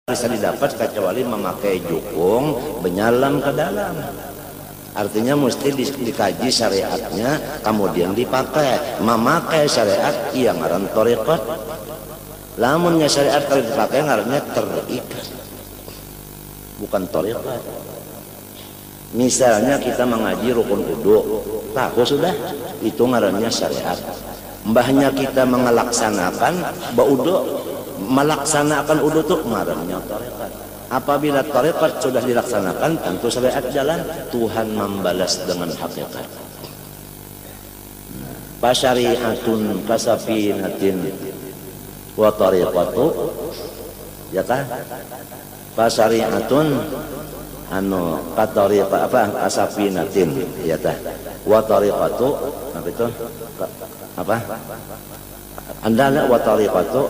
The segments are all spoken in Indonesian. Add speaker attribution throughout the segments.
Speaker 1: bisa didapat kecuali memakai jukung menyalam ke dalam. Artinya mesti dikaji syariatnya, kemudian dipakai. Memakai syariat iya ngaran thariqat. Lamunnya syariat kalau dipakai ngarannya terikat, bukan thariqat. Misalnya kita mengaji rukun wudu, tahu sudah itu ngarannya syariat. Mbahnya kita melaksanakan wudu, melaksanakan wudu itu ngarannya thariqat. Apabila thariqat sudah dilaksanakan, tentu syariat jalan, Tuhan membalas dengan hakikat. Fasyari'atun kasafinatin wa thariqatu, ya kan? Fasyari'atun anu katariqa apa kasafinatin, ya tah. Wa thariqatu apa itu? Apa? Andala wa thariqatu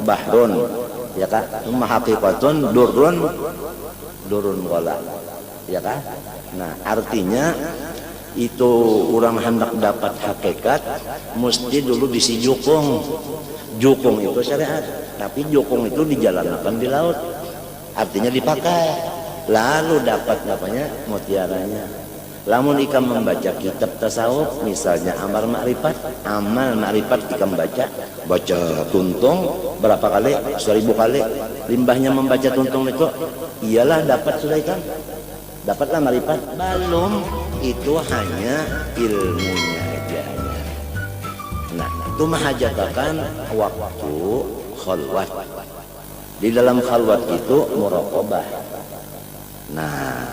Speaker 1: bahrun, ya kan? Haqiqatun durun wala, ya kan? Nah, artinya itu orang hendak dapat hakikat mesti dulu disi jukung. Jukung itu syariat, tapi jukung itu dijalankan di laut, artinya dipakai, lalu dapat namanya mutiaranya. Lamun ikam membaca kitab tasawuf, misalnya amal ma'rifat ikam baca tuntung berapa kali? 1000 kali. Limbahnya membaca tuntung itu, iyalah dapat sudah ikam. Dapatlah ma'rifat. Belum, itu hanya ilmunya aja. Nah, itu menghajatkan waktu khalwat. Di dalam khalwat itu muraqabah. Nah,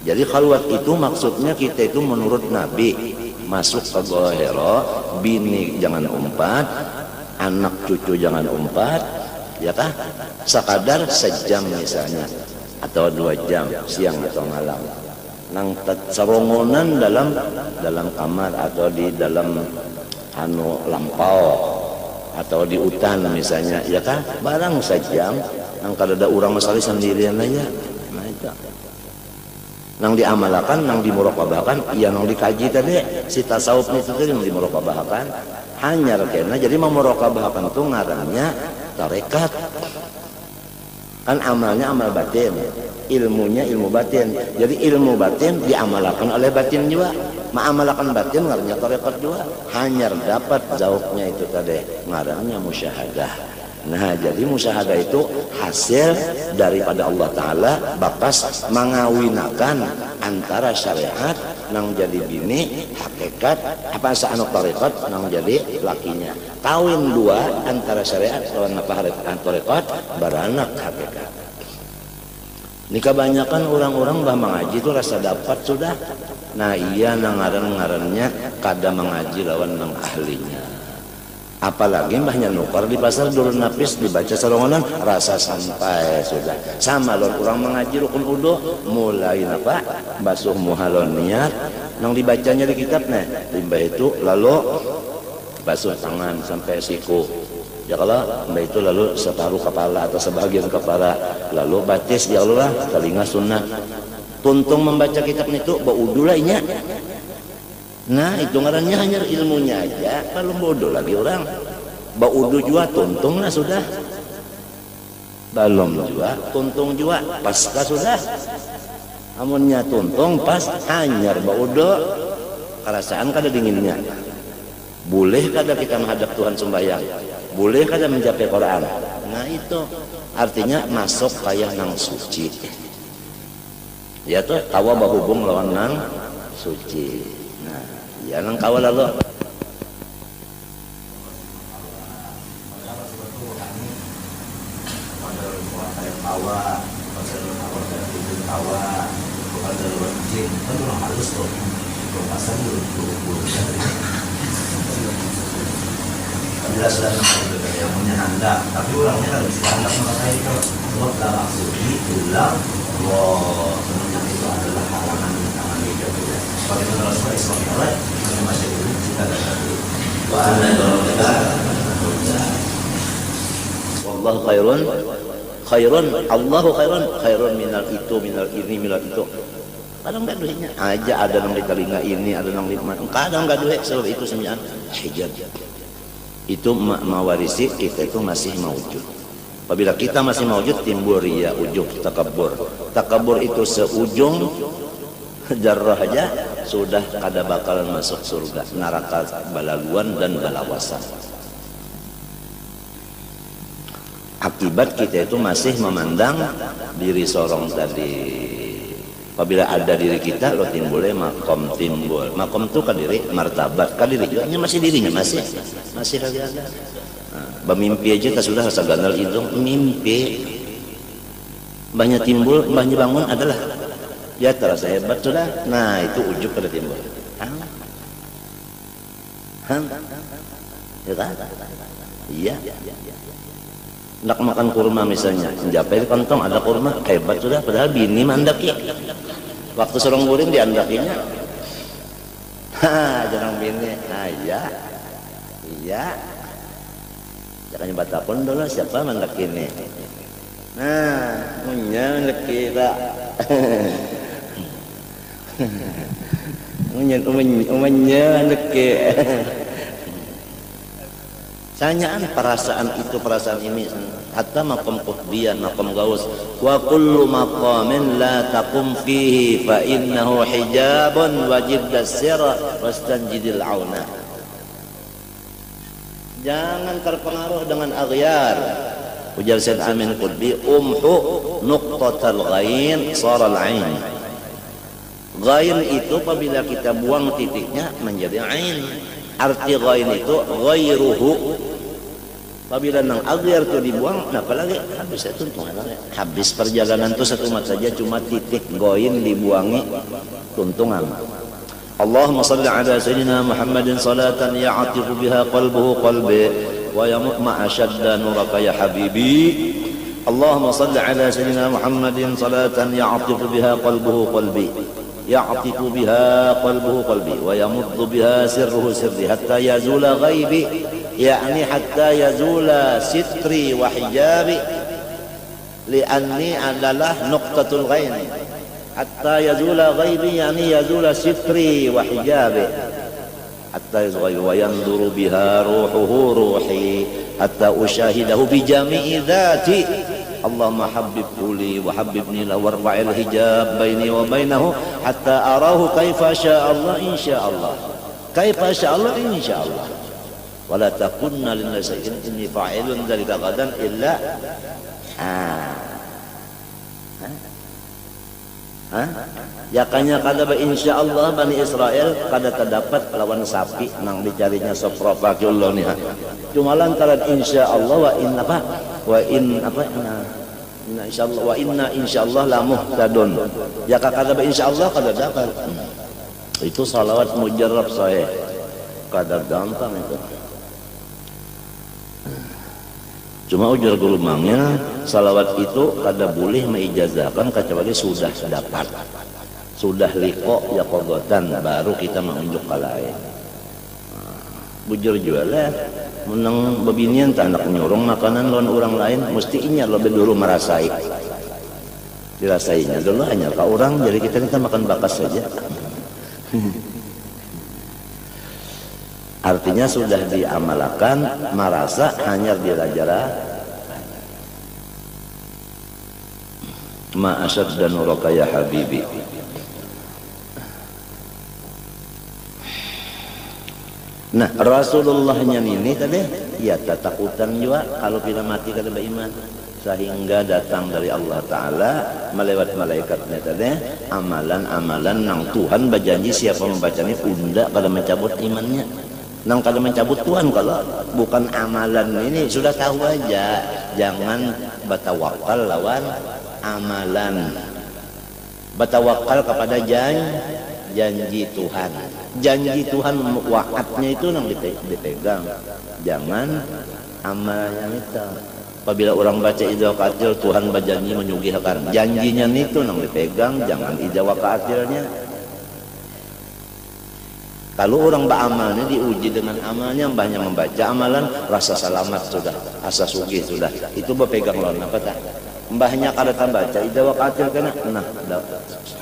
Speaker 1: jadi khalwat itu maksudnya kita itu menurut Nabi masuk ke Gua Hira, bini jangan umpat, anak cucu jangan umpat, ya kah? Sekadar sejam misalnya atau 2 jam siang atau malam. Nang serongonan dalam kamar atau di dalam anu lampau atau di hutan misalnya, ya kah? Barang sejam, nang kada ada orang masali sendirian aja. Nah itu. Nang diamalkan, nang dimuraqabahkan, iya nang dikaji tadi si tasawuf itu tadi nang dimuraqabahkan hanya kena. Jadi memuraqabahkan itu ngarannya tarekat. Kan amalnya amal batin, ilmunya ilmu batin. Jadi ilmu batin diamalkan oleh batin juga. Mengamalkan batin ngarannya tarekat juga. Hanya dapat zauqnya itu tadi ngarannya musyahadah. Nah, jadi musyahadah itu hasil daripada Allah Ta'ala bakas mengawinakan antara syariat nang jadi bini, hakikat, apa saanuk tarekat nang jadi lakinya. Kawin dua antara syariat lawan apa tarekat baranak hakikat. Ini kebanyakan orang-orang bah mengaji itu rasa dapat sudah. Nah, iya nang ngaran-ngarannya kada mengaji lawan nang ahlinya. Apalagi mbahnya nukar di pasar dulu napis dibaca serongonan rasa santai sudah. Sama lor orang mengaji rukun wudu mulai apa basuh muhalon niat nang dibacanya di kitabnya limbah itu lalu basuh tangan sampai siku. Ya kalau mbah itu lalu separuh kepala atau sebagian kepala lalu batis ya Allah telinga sunnah. Tuntung membaca kitab itu baudu lah inya. Nah itu ngarannya hanya ilmunya aja, kalau bodoh lagi orang baudu juga tuntung lah sudah, belum juga tuntung juga pasca sudah, amunnya tuntung pas hanya baudu, kerasaan kada dinginnya, boleh kada kita menghadap Tuhan sembahyang, boleh kada mencapai Quran, nah itu artinya masuk kayak nang suci, ya tuh tawa bahubung lawan nang suci. Ya nang kawal lalu. Jelas dan yang punya hendak, tapi orangnya kan bisa hendak memakai itu. Sebab dalam suci ulang, semenjak itu adalah halangan di tangan hidup. Bagaimana Rasulullah SAW masih dulu kita dapat wallahu khairun Allahu khairun minal itu minal ini minal itu. Kadang enggak duitnya aja ada nang di telinga ini ada nang di mana kadang enggak duit sebab itu sembilan hijab itu mawarisi kita itu masih mawujud. Apabila kita masih mewujud, timbul riya, ujub, takabur. Takabur itu seujung jarrah aja sudah kada bakalan masuk surga, neraka balaguan dan balawasan. Akibat kita itu masih memandang diri sorong tadi. Apabila ada diri kita, lo timbulnya makom timbul. Makom itu kadiri, martabat kadiri juga masih dirinya masih lagi ada. Bermimpi aja tak sudah rasa gandal hidung, mimpi banyak timbul, banyak bangun adalah ya terasa hebat sudah. Nah itu ujub pada timbul. Ya kan? Iya. Nak makan kurma misalnya, japai di kantong ada kurma, hebat sudah. Padahal bini mandaki. Waktu sorong guring diandakinya, jarang bini. Iya. Jangan batapun dulu siapa mandak ini. Nah, punya mandak kita. Umanya mandak kita. Tanyaan perasaan itu, perasaan ini. Hatta maqam qutbiyan, maqam gaus. Wa kullu maqamin la taqum fihi fa innahu hijabun wajib dasira wastanjidil auna. Jangan terpengaruh dengan aghyar. Ujar Syed Amin Qutbi, umhu nuqtatal ghain saral ain. Ghain itu apabila kita buang titiknya menjadi ain. Arti ghain itu ghairuhu. Apabila nang aghyar itu dibuang, nah apalagi habis itu habis perjalanan itu satu mat saja, cuma titik ghain dibuangi tuntungan. اللهم صل على سيدنا محمد صلاة يعطف بها قلبه قلبي ويمؤمع شد نورك يا حبيبي. اللهم صل على سيدنا محمد صلاة يعطف بها قلبه قلبي يعطف بها قلبه قلبي ويمض بها سره سري حتى يزول غيبي، يعني حتى يزول ستري وحجابي لأني adalah نقطة الغين. Hatta yazula ghaibi, yani yazula sitri wa hijabi. Hatta yazula wa yanduru biha ruhuhu ruhi hatta ushahidahu bi jami'i dhati. Allahumma habbibhu li wa habbibni lahu warfa'il hijab baini wa bainahu hatta arahu kaifa syaa Allah insyaallah. Kaifa syaa Allah insyaallah. Wa la takunna lin shay'in inni fa'ilun dzalika ghadan illa Jakanya kada insyaallah Bani Israel kada terdapat lawan sapi nang dicarinya soprofakullah nih. Cuma lantaran insyaallah wa inna apa? Wa in apa? Inna insyaallah wa inna insyaallah la muhtadun. Jaka kada insyaallah kada dapat. Itu salawat mujarrab sahih. Kada gampang itu. Cuma ujar gulumangnya, salawat itu kada boleh meijazahkan kecuali sudah dapat, sudah liqo ya kogotan, baru kita menunjuk ke lain. Bujur juga lah, menang bebinian tak nak nyurung makanan lawan orang lain, mestinya lebih dulu merasai, dirasainya dulu hanya ke orang, jadi kita makan bakas saja. Artinya sudah diamalkan, merasa hanya dirajara. Ma'asyad dan nuraka ya habibi. Nah, Rasulullahnya ini tadi, ya takutan juga kalau kita mati kada beriman. Sehingga datang dari Allah Ta'ala melewat malaikatnya tadi, amalan-amalan nang Tuhan berjanji siapa membacanya unda kada mencabut imannya. Nang kada mencabut Tuhan kalau bukan amalan ini sudah tahu aja, jangan bertawakal lawan amalan. Bertawakal kepada janji Tuhan. Janji Tuhan wa'adnya itu nang dipegang. Jangan amalannya itu. Apabila orang baca idza waqa'atil, Tuhan berjanji menyugihkan. Janjinya itu nang dipegang, jangan idza waqa'atilnya. Kalau orang beramalnya diuji dengan amalnya, mbahnya membaca amalan, rasa selamat sudah, asa sugih sudah. Itu berpegang lawan apa tak? Mbahnya kada tambaca, idza waqa'atil kana, nah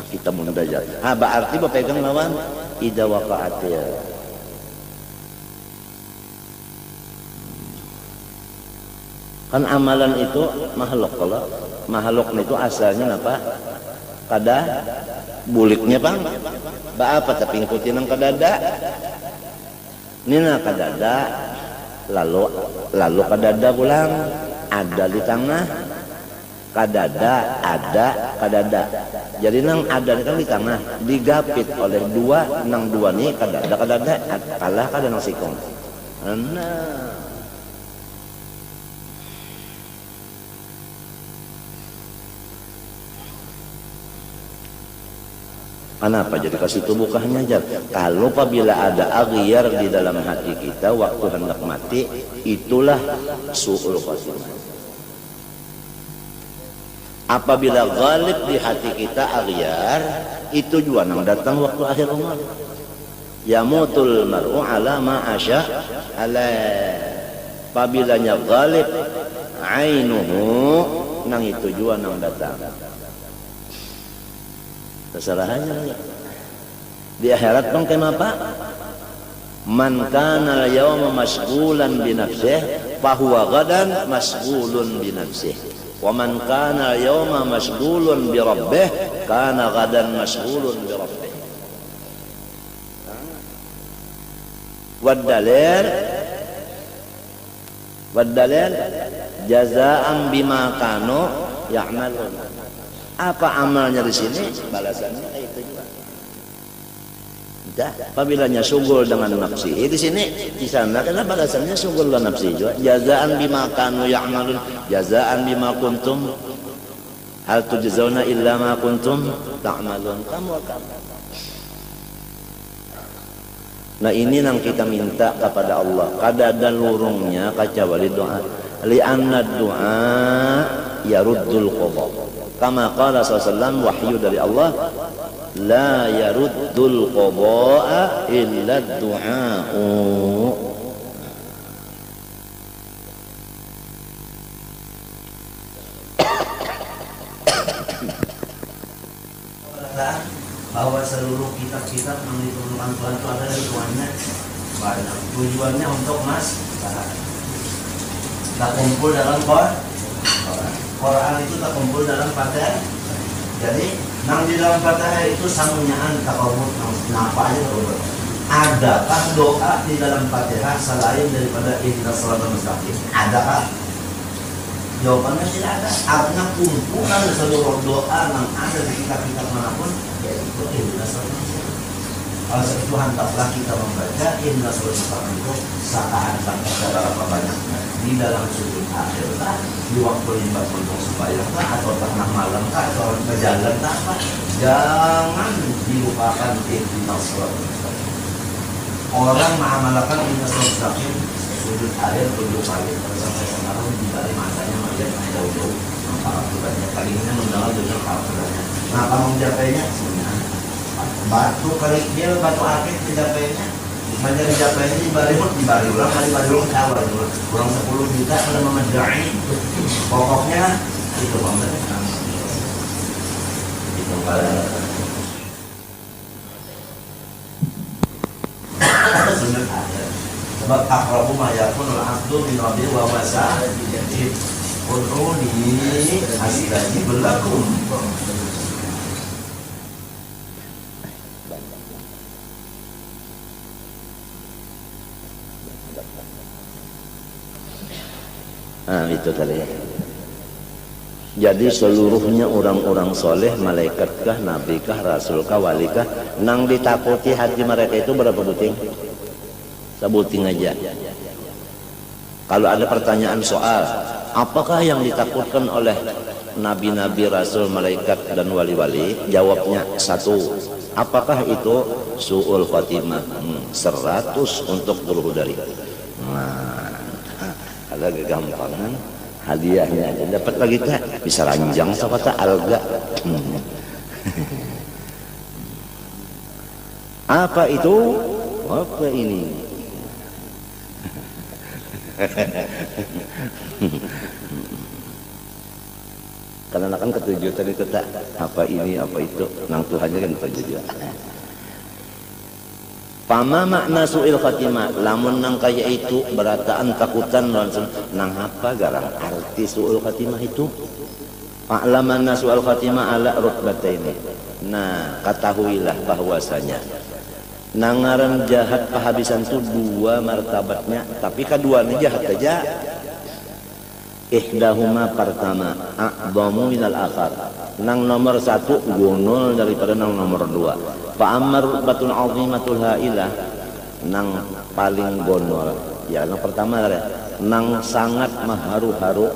Speaker 1: kita mundaja. Berarti berpegang lawan idza waqa'atil. Kan amalan itu makhluk, kalau makhluk itu asalnya apa? Kada buliknya bang, apa tapi ngikutin yang kadada. Nina kadada, lalu kadada pulang, ada di tengah, kadada, ada, kadada. Jadi nang ada kan di tengah, digapit oleh dua, nang dua nih kadada, kalah kada nang sikong. Nah. Kenapa jadi kasih tubuh aja? Kalau apabila ada aghyar di dalam hati kita waktu hendak mati, itulah su'ul khatimah. Apabila ghalib di hati kita aghyar, itu juga nang datang waktu akhir umur. Yamutul mar'u ala ma asya ala. Apabilanya ghalib ainuhu, nang itu juga nang datang. Kesalahannya di akhirat bang kenapa? Man kana al-yawma mashghulan bi nafsihi fa huwa ghadan mashghulun bi nafsihi wa man kana al-yawma mashghulun bi rabbih kana ghadan mashghulun bi rabbih. Wad-dalil jazaa'an bima kanu ya'malun. Apa amalnya di sini? Balasannya itu juga. Dah, apabila sugul dengan nafsi di sini, di sana karena balasannya sugul dengan nafsi juga. Jazaan bima kanu ya'malun, jazaan bima kuntum hal tujzauna illa ma kuntum ta'malun. Kamu akan. Nah ini yang kita minta kepada Allah. Kada ada lurungnya kecuali doa. Li'anna doa yaruddul qadha. Kama qala sallallahu wahyu dari Allah, la yaruddul qada'a illa du'a'u. Bahwa seluruh kitab-kitab yang diturunkan Tuhan itu ada tujuannya banyak. Tujuannya untuk masyarakat. Kita kumpul dalam Quran itu terkumpul dalam Fatihah. Jadi nang di dalam Fatihah itu samunyaan takawud napa aja takawud. Adakah doa di dalam Fatihah selain daripada ihdinas shiratal mustaqim? Adakah? Jawabannya tidak ada. Artinya kumpulan seluruh doa yang ada di kitab-kitab manapun yaitu ihdinas shiratal mustaqim. Kalau itu hendaklah kita membaca ihdinas shiratal mustaqim itu saat secara banyaknya di dalam sujud akhir kah, di waktu imbat untuk sembahyang kah, atau tengah malam kah, atau berjalan kah, apa? Jangan dilupakan ihdinas shiratal mustaqim. Orang mengamalkan ihdinas shiratal mustaqim sujud akhir 7 kali sampai sekarang di balik matanya melihat jauh-jauh nampak akibatnya kalinya mendengar dengan kabarnya. Kenapa menjapainya? Sebenarnya batu kali dia batu akik dijapainya. Banyak dijapainya di bari ulang kali bari ulang kawal kurang 10 juta pada memedai. Pokoknya itu banget. Itu pada sujud akhir. Sebab aqrabu ma yakunul abdu min rabbi wa masajid. Qur'uni astajib lakum. Nah itu tadi. Jadi seluruhnya orang-orang soleh, malaikatkah, nabikah, rasulkah, walikah, nang ditakuti hati mereka itu berapa buting? Sebuting aja. Kalau ada pertanyaan soal, apakah yang ditakutkan oleh nabi-nabi, rasul, malaikat dan wali-wali? Jawabnya 1. Apakah itu su'ul khatimah? 100 untuk guru dari. Nah, ada kegampangan hadiahnya aja dapat lagi tak bisa ranjang sama tak alga. Apa itu? Apa ini? Karena kan ketujuh tadi itu tak apa ini apa itu nang Tuhannya kan ketujuh. Pama makna su'il khatimah lamun nang kaya itu berataan takutan langsung nang apa garang arti su'il khatimah itu a'lamanna su'il khatimah ala rutbataini. Nah, ketahuilah bahwasanya nangaran jahat pahabisan itu dua martabatnya, tapi keduanya jahat aja. Ihdahuma pertama a'dhamu minal akhar. Nang nomor satu gunul daripada nang nomor dua. Fa ammar batul azimatul hailah nang paling gonol. Ya, nang pertama ya, nang sangat maharu-haru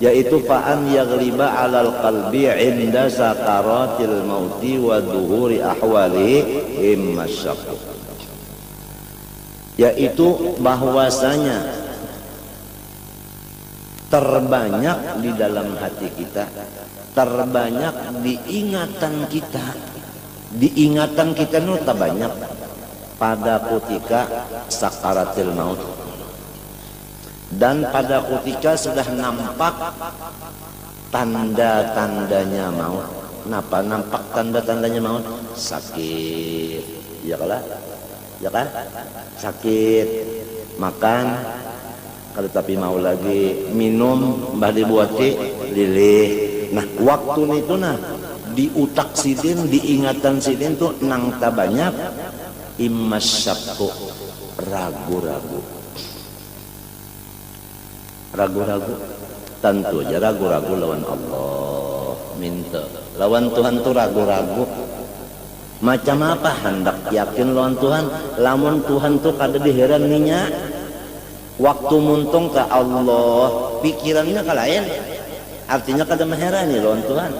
Speaker 1: yaitu fa'an yaghliba 'alal qalbi 'inda sakaratil mauti wa dhuhuri ahwalihi immasyaqq. Yaitu bahwasanya terbanyak di dalam hati kita, terbanyak di ingatan kita itu terbanyak pada ketika sakaratil maut, dan pada ketika sudah nampak tanda-tandanya maut. Kenapa nampak tanda-tandanya maut? Sakit, ya kan? Ya kan? Sakit, makan kalau tapi mau lagi minum mbah dibuati lilih. Nah, waktu itu nah di utak sidin, di ingatan sidin tuh nang tabanyak immasyaqq, ragu-ragu. Tentu aja ragu-ragu lawan Allah, minta lawan Tuhan tuh ragu-ragu. Macam apa hendak yakin lawan Tuhan? Lamun Tuhan tuh kada diheran ninya. Waktu muntung ke Allah, pikirannya ke lain, artinya kada meherani lawan Tuhan.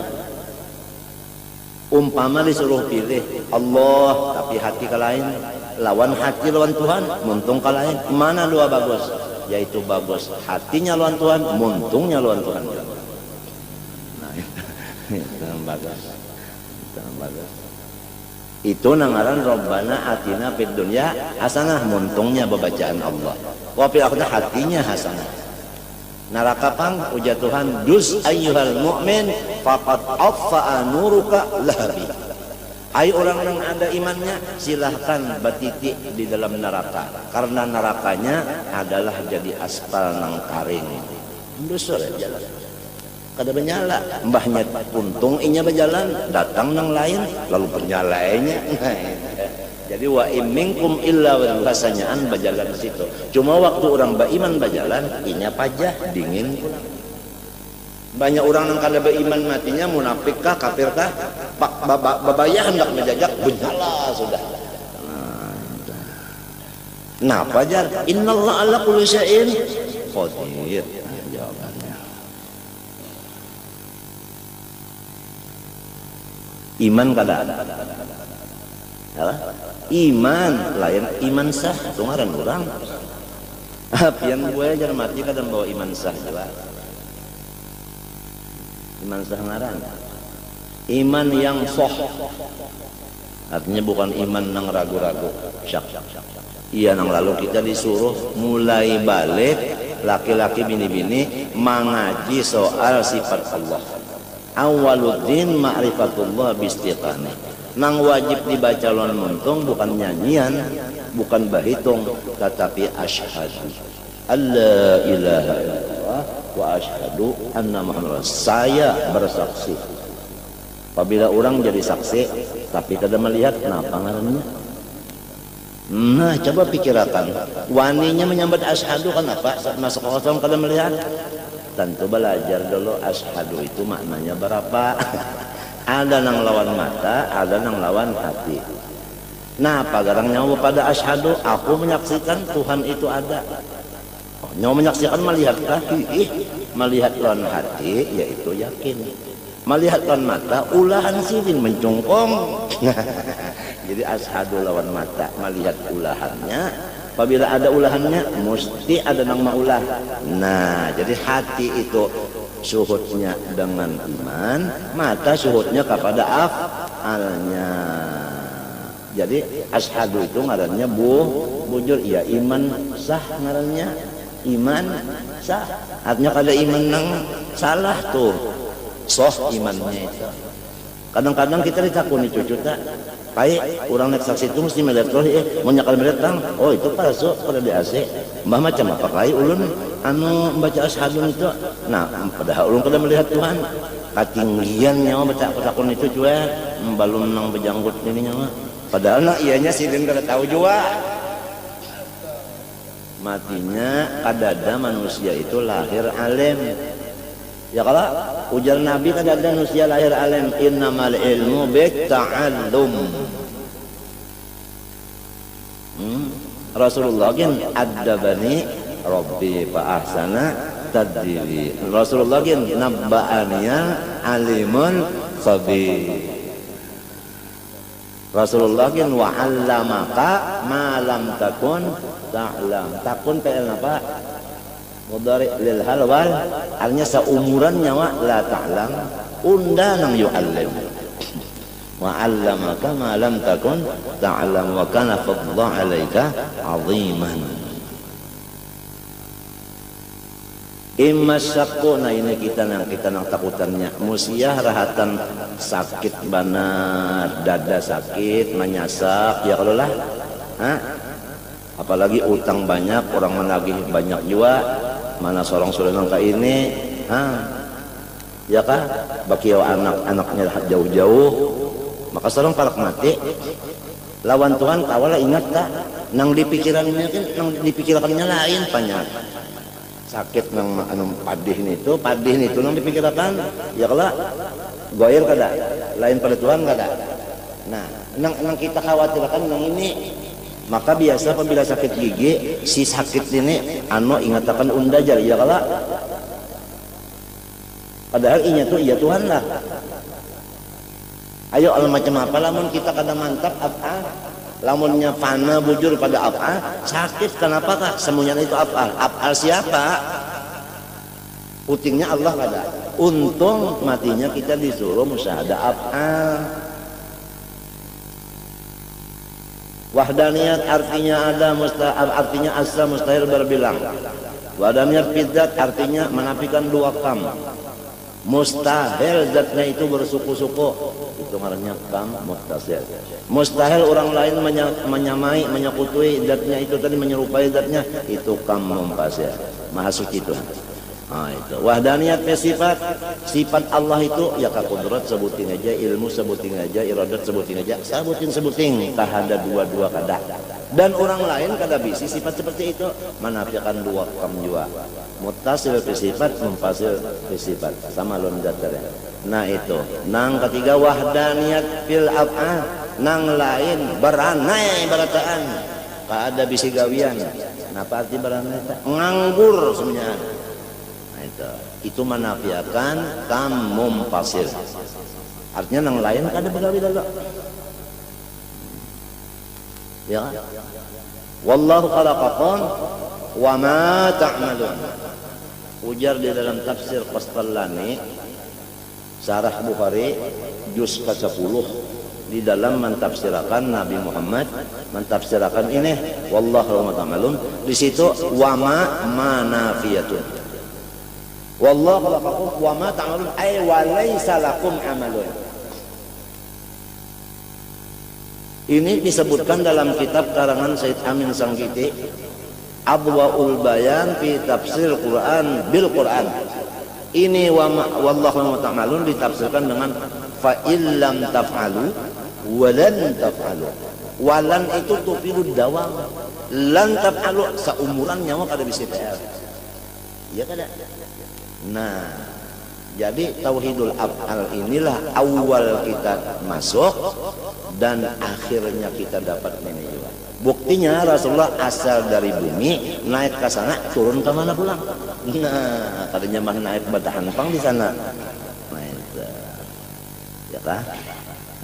Speaker 1: Umpama disuruh pilih Allah tapi hati ke lain, lawan hati lawan Tuhan, muntung ke lain, mana dua bagus? Yaitu bagus hatinya lawan Tuhan, muntungnya lawan Tuhan. Nah, itu bagus. Itu nangaran Rabbana atina fid dunya hasanah, muntungnya bacaan Allah. Wa fil akhirati hatinya hasanah. Neraka pang ujar Tuhan, dus ayyuhal mu'min faqad affa'a nuruka lahabi. Hai orang yang ada imannya, silahkan batitik di dalam neraka, karena nerakanya adalah jadi aspal nang karing. Dusur jalan kada menyala, mbahnya untung inya berjalan, datang nang lain lalu bernyalainya. Jadi wa imminkum illa wal hasanyaan berjalan di situ. Cuma waktu orang beriman berjalan, inya pajah dingin pulang. Banyak orang yang kada beriman matinya munafik kah, kafir kah, babaya hendak menjajak bernyala sudah. Nah, pajar innallaha ala kulli syai'in qadir. Iman kada ada. Iman lain iman sah tungaran orang. Pian gue jangan mati kada bawa iman sah juga. Iman sah ngaran. Iman yang sah. Artinya bukan iman nang ragu-ragu, syak. Iya nang lalu kita disuruh mulai balik laki-laki bini-bini mengaji soal sifat Allah. Awaluddin ma'rifatullah bistiqani. Nang wajib dibaca lawan muntung bukan nyanyian, bukan bahitung, tetapi asyhadu alla ilaha illallah wa asyhadu anna muhammadar saya bersaksi. Apabila orang jadi saksi tapi kada melihat, kenapa ngarannya? Nah, coba pikirkan. Waninya menyambat asyhadu kenapa? Masuk kosong kada melihat. Tentu belajar dulu asyhadu itu maknanya berapa. Ada nang lawan mata, ada nang lawan hati. Nah, pagarang nyawa pada asyhadu, aku menyaksikan Tuhan itu ada. Oh, nyawa menyaksikan melihatkah? Melihat lawan hati yaitu yakin. Melihat lawan mata ulahan sidin mencungkong. Jadi asyhadu lawan mata, melihat ulahannya. Apabila ada ulahannya, mesti ada nang maulah. Nah, jadi hati itu syuhudnya dengan iman, mata syuhudnya kepada afalnya. Jadi asyhadu itu ngarannya bujur, ya iman sah ngarannya. Iman sah. Artinya kada iman nang salah tuh. Soh imannya itu. Kadang-kadang kita ditakuni cucu tak, pai orang naik saksi itu mesti melihat roh, mau nyakal melihat tang, oh itu palsu pada di AC, mbah macam apa kai ulun anu membaca asyhadun itu, nah padahal ulun kada melihat Tuhan, ketinggian nyawa baca takun itu juga, balun nang bejanggut ini nyawa, padahal nak ianya sidin kada tahu juga, matinya kadada manusia itu lahir alim. Ya kalau ujar Nabi kan ada manusia lahir alim, innamal ilmu bitta'allum. Rasulullah kan adabani Rabbi fa ahsana tadbibi. Rasulullah kan nabba'aniya alimun khabir. Rasulullah kan wa 'allamaka ma lam takun ta'lam. Takun PL apa? Mudhari lil hal wal, artinya seumuran nyawa la ta'lam unda nang yu'allim wa 'allamaka ma lam takun ta'lam wa kana fadlu 'alaika 'aziman. Imma syakku, nah ini kita nang takutannya musiah rahatan sakit banar, dada sakit menyasak ya kalau lah, apalagi utang banyak, orang menagih banyak juga, mana seorang sulenang ka ini, ya kah? Bakiau anak-anaknya jauh-jauh, maka seorang palak mati. Lawan Tuhan kawala ingat tak? Nang dipikirkannya lain banyak. Sakit nang anu padih itu nang dipikirkan, ya kala goyer kada, lain pada Tuhan kada. Nah, nang kita khawatirkan nang ini. Maka biasa apabila sakit gigi, si sakit ini ingatakan unda jari ya kala. Padahal inya tuh iya Tuhan lah. Ayo al macam apa lamun kita kada mantap apa? Lamunnya fana bujur pada apa? Sakit kenapa kah? Semuanya itu apa? Apa siapa? Putingnya Allah kada. Untung matinya kita disuruh musyahadah apa? Wahdaniyat artinya ada, artinya asa mustahil berbilang. Wahdaniyat bidzat artinya menafikan dua kam. Mustahil zatnya itu bersuku-suku, itu namanya kam muttasil. Mustahil orang lain menyamai, menyekutui zatnya itu tadi, menyerupai zatnya, itu kam mumpasil. Maha suci Tuhan. Nah, itu wahdaniyat sifat Allah itu ya kudrat sebutin aja, ilmu sebutin aja, iradat sebutin aja, sebutin kahada dua kada. Dan orang lain kada bisi sifat seperti itu, menafikan dua kam jua. Muttasil sifat, mumpasil sifat, sama lon datarnya. Nah itu, nang ketiga wahdaniyat fil af'al, nang lain beranai barataan, kada bisi gawian. Napa arti beranai? Nganggur semuanya. Itu menafikan kam mumpasil. Artinya nang lain kada begawi dulu. Ya. Wallahu khalaqakum wa ma ta'malun. Ujar di dalam tafsir Qastallani Syarah Bukhari juz ke-10 di dalam mentafsirkan Nabi Muhammad, mentafsirkan ini wallahu ta'malun, di situ wa ma manafiyatun. Wallahu khalaqakum wa ma ta'malun ay wa laysa lakum amalun. Ini disebutkan dalam kitab karangan Said Amin Sangkiti, Adwaul Bayan fi Tafsir Quran bil Quran. Ini wallahu ta'malun ditafsirkan dengan fa illam taf'alu wa lan taf'alu. Walan itu tufidud dawam. Lan taf'alu seumuran nyawa kada bisa PR. Iya kada? Nah, jadi tauhidul af'al inilah awal kita masuk dan akhirnya kita dapat menuju. Buktinya Rasulullah asal dari bumi naik ke sana, turun ke mana pulang. Nah, tadinya mah naik batahan pang di sana. Nah, itu. Ya kah?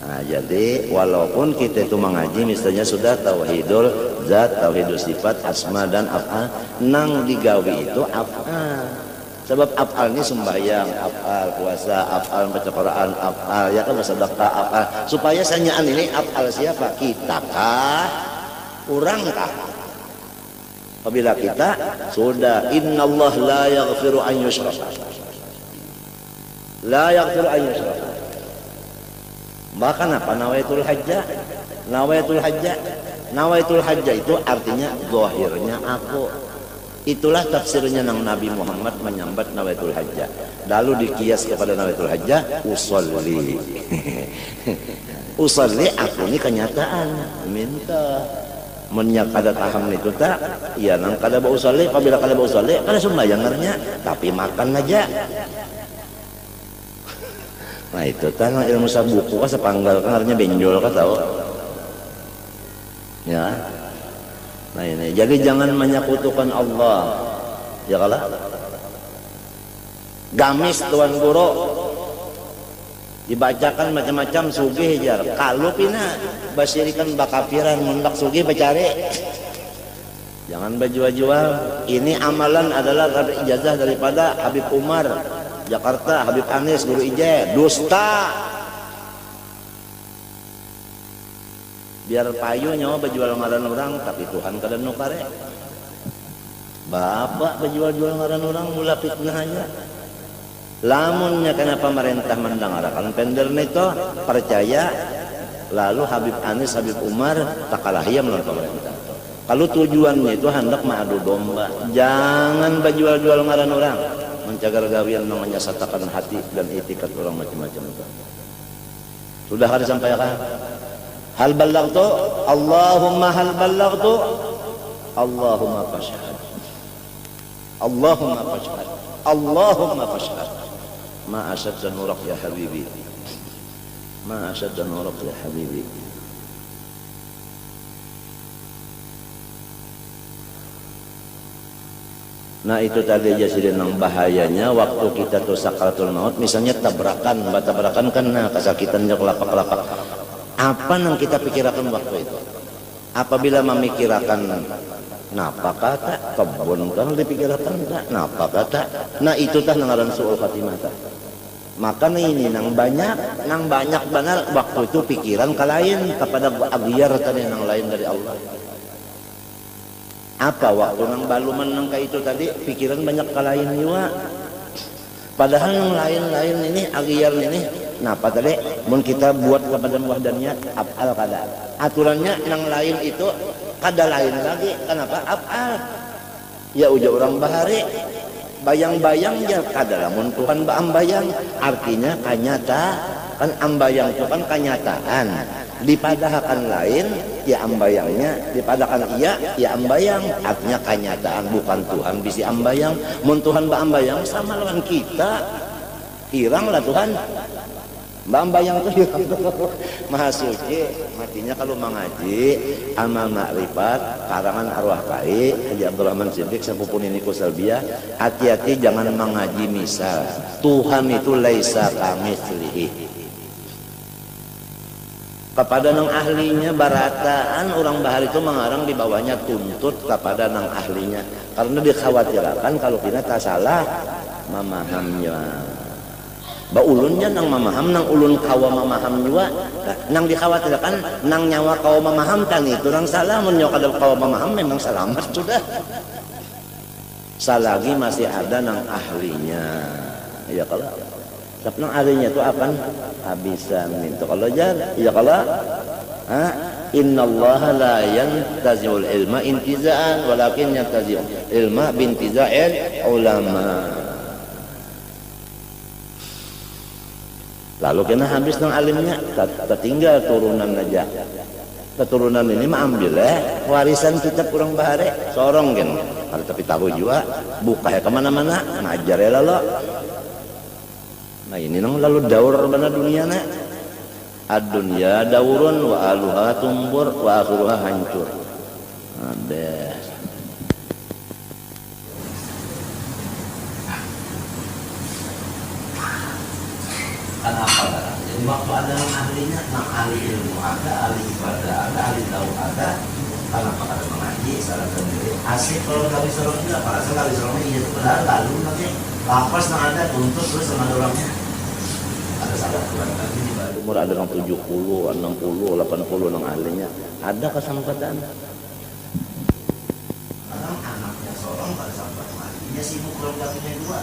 Speaker 1: Nah, jadi walaupun kita itu mengaji misalnya sudah tauhidul zat, tauhidul sifat, asma dan af'al, nang digawi itu af'al. Sebab af'al ini sembahyang, af'al puasa, af'al baca Quran, af'al ya kan bersedekah, af'al. Supaya sanyaan ini af'al siapa? Kita kah? Orang kah? Apabila kita sudah innallah la yaghfiru an yushraka. La yaghfiru an yushraka. Bahkan apa? Nawaitul hajjah. Nawaitul hajjah. Nawaitul hajjah itu artinya zahirnya aku. Itulah tafsirnya nang Nabi Muhammad menyambat nawaitul hajjah. Lalu dikias kepada nawaitul hajjah, usolli. Usolli aku ini kenyataan. Minta. Menyak kada taham itu tak, ya nang kada bau usolli, apabila kada bau usolli, kada sembayangannya, tapi makan aja. Nah itu tanah ilmu sabuku kan sepanggal kan artinya benjol kan tahu. Ya. Nah ini jadi jangan menyekutukan Allah. Ya kalah. Gamis tuan guru dibacakan macam-macam sugih jar. Kalau pina basirikan bakapiran mundak sugih bacare. Jangan berjual-jual. Ini amalan adalah ijazah daripada Habib Umar Jakarta, Habib Anis guru ijazah. Dusta. Biar payu nyawa berjual ngaran orang tapi Tuhan kada nukare. Bapak berjual-jual ngaran orang mula fitnah aja. Lamunnya kenapa pemerintah mendengarkan pendernya itu percaya, lalu Habib Anis, Habib Umar tak kalah ia melawan pemerintah. Kalau tujuannya itu hendak mengadu domba, jangan berjual-jual ngaran orang, mencagar gawian namanya satakan hati dan etikat orang macam-macam itu. Sudah ada sampaikan? Hal ballagtu, Allahumma hal ballagtu, Allahumma fashhad, Allahumma fashhad, Allahumma fashhad. Ma asyadda nurak ya habibi, ma asyadda nurak ya habibi. Nah itu tadi aja sih nang bahayanya waktu kita tuh sakaratul maut, misalnya tabrakan kan nah kesakitannya kelapak-kelapak. Apa yang kita pikirkan waktu itu? Apabila memikirkan napa kata kebun kan dipikirkan tak napa kata. Nah itu tah ngaran suul khatimah. Maka ini nang banyak benar waktu itu pikiran ke lain kepada agiar tadi nang lain dari Allah. Apa waktu nang baluman nang kayak itu tadi pikiran banyak ke lain juga. Padahal yang lain-lain ini agiar ini napa tadi mun kita buat kepada wahdaniyat af'al kada. Aturannya yang lain itu kada lain lagi. Kenapa? Af'al. Ya uja orang bahari bayang-bayang ya kada lamun Tuhan ba ambayang artinya kanyata kan ambayang itu kan kanyataan dipadahakan lain ya ambayangnya dipadakan iya ya ambayang artinya kanyataan bukan Tuhan bisa ambayang mun Tuhan ba ambayang sama lawan kita hirang lah Tuhan ba ambayang itu hirang maha suci matinya kalau mengaji amal makrifat karangan arwah kai Haji Abdurrahman Siddiq sepupu ini Kusalbiah hati-hati jangan mengaji misal Tuhan itu laisa kamitslihi kepada nang ahlinya barataan orang bahar itu mengarang di bawahnya tuntut kepada nang ahlinya karena dikhawatirkan kalau kita tak salah memahamnya ba ulunnya nang memaham nang ulun kawa memaham juga nang dikhawatirkan nang nyawa kawa memaham kan itu nang salah mun nyawa kada kawa memaham memang selamat sudah selagi masih ada nang ahlinya ya kalau tapi nang ahlinya itu akan habisan itu kalau jar ya kalau innallaha la yantazi'ul ilma intiza'an walakin yantazi'ul ilma bintiza'il ulama. Lalu kena habis nang alimnya, tertinggal turunan aja. Keturunan ini mah ambil warisan kita kurang bahare, sorong kan. Kalau tapi tahu juga, buka ya kemana-mana, ngajar ya lalu. Nah ini nang lalu daur mana dunia nak. Ad-dunya daurun wa aluha tumbur wa akhiruha hancur. Ada. Kenapa? Jadi waktu ada ahlinya, nah ahli ilmu ada, ahli ibadah ada, ahli tahu ada. Kenapa ada mengaji, salah sendiri. Asik kalau kali sorong juga, para sekali sorongnya iya itu padahal lalu nanti lapas nang ada tuntut terus sama orangnya. Ada salah Tuhan lagi di bawah umur ada yang 70, 60, 80 nang ahlinya. Ada kesempatan. Orang anaknya sorong pada sampai matinya sibuk keluarga punya dua.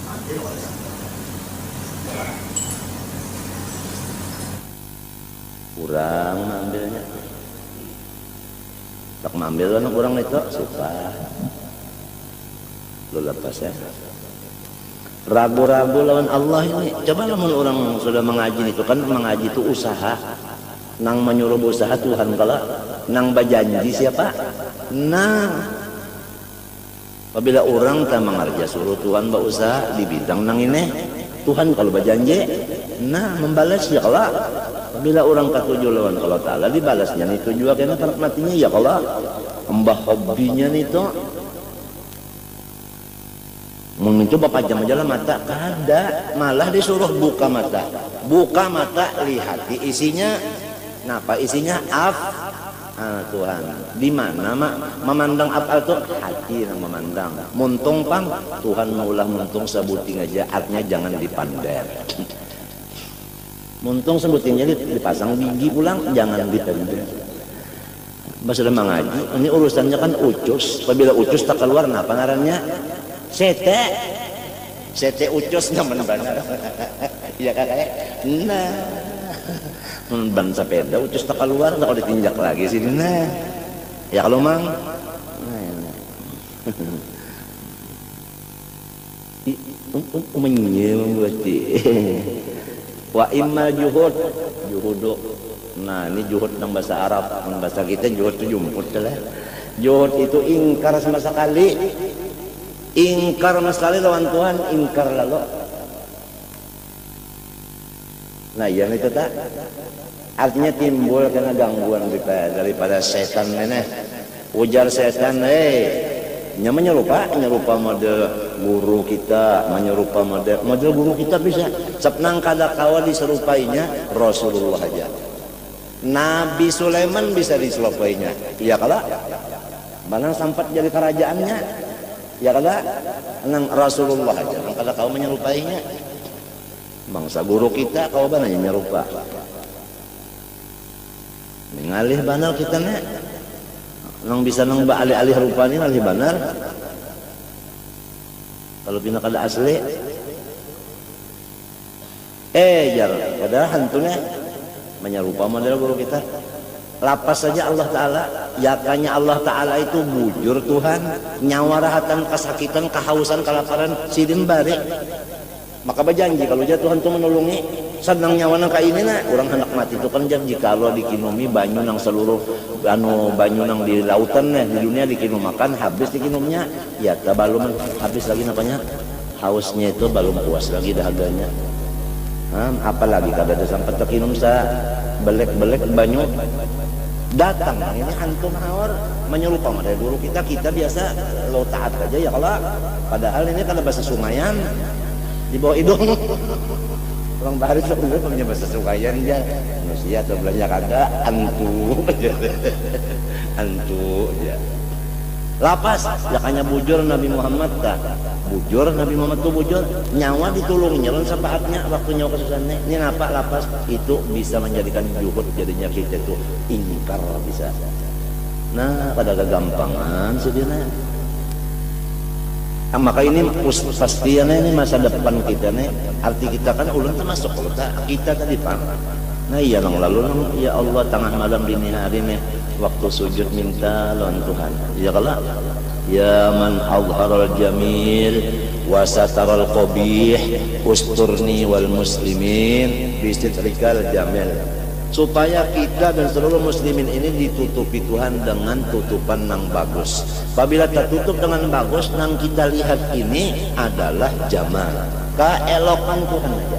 Speaker 1: Mati loh pada sampai. kurang ambilnya tak ngambil anak kurang itu suka lu lepas ya ragu-ragu lawan Allah ini. Coba lamun orang sudah mengaji itu kan mengaji itu usaha nang menyuruh usaha Tuhan kala nang bajanji siapa nah apabila orang tak mengarja suruh Tuhan berusaha di bidang nang ini Tuhan kalau berjanji nah membalas ya kalau apabila orang katuju lawan Allah Ta'ala dibalasnya itu juga karena karak matinya ya kalau mbah hobinya itu mencoba pajam aja lah mata kada malah disuruh buka mata lihati isinya napa isinya Tuhan di mana memandang apa itu hati yang memandang muntung pang Tuhan maulah muntung sebuting aja artinya jangan dipander muntung sebuting jadi dipasang gigi pulang jangan dipander sudah mengaji ini urusannya kan ucus apabila ucus tak keluar napa ngarannya sete ucus nyaman benar iya kakak nah ban sepeda ucus tak keluar tak ditinjak lagi sini nah ya kalau mang berarti wa imma juhudu nah ini juhud dalam bahasa Arab bahasa kita juhud itu jumput lah juhud itu ingkar sama sekali lawan Tuhan ingkar lalu nah yang itu tak artinya timbul karena gangguan daripada setan ini ujar setan nya menyerupa model guru kita menyerupa model guru kita bisa sepnang kada kawa diserupainya Rasulullah aja Nabi Sulaiman bisa diserupainya iya kala mana sampai jadi kerajaannya ya kala nang Rasulullah aja nang kada kawa menyerupainya bangsa guru kita kau banyak nyerupa mengalih banal kita nih nang bisa nang alih-alih rupa ini alih banar kalau pindah kada asli jar padahal hantunya menyerupa model guru kita lapas saja Allah Ta'ala yakanya Allah Ta'ala itu bujur Tuhan nyawa rahatan kesakitan kehausan kelaparan sidin balik maka berjanji kalau dia Tuhan itu menolongi sedang nyawa nang kaini na orang hendak mati itu kan janji kalau dikinumi banyu nang seluruh banyu nang di lautan di dunia dikinum makan habis dikinumnya ya belum habis lagi napanya hausnya itu belum puas lagi dahaganya apalagi kada ada sampai terkinum sa belek banyu datang ini hantu mawar menyerupa dari guru kita biasa lo taat aja ya kalau padahal ini kada bahasa Sumayan di bawah hidung orang bahari sebenarnya punya bahasa Sumayan dia manusia atau belanja kagak antu ya lapas yakanya bujur Nabi Muhammad tak bujur Nabi Muhammad tuh bujur nyawa ditulung nyelon sapaatnya waktu nyawa kesusahannya ini apa lapas itu bisa menjadikan juhud jadinya kita tuh ingkar bisa nah pada kegampangan sebenarnya maka ini pastinya ini masa depan kita nih arti kita kan ulun termasuk kita tadi pak nah iya nang lalu nang ya Allah tengah malam dini hari nih waktu sujud minta lawan Tuhan ya kalau ya man azharal jamil wa sataral qabih usturni wal muslimin bistitrikal jamil supaya kita dan seluruh muslimin ini ditutupi Tuhan dengan tutupan nang bagus. Apabila tertutup dengan bagus, nang kita lihat ini adalah jamal, keelokan Tuhan aja,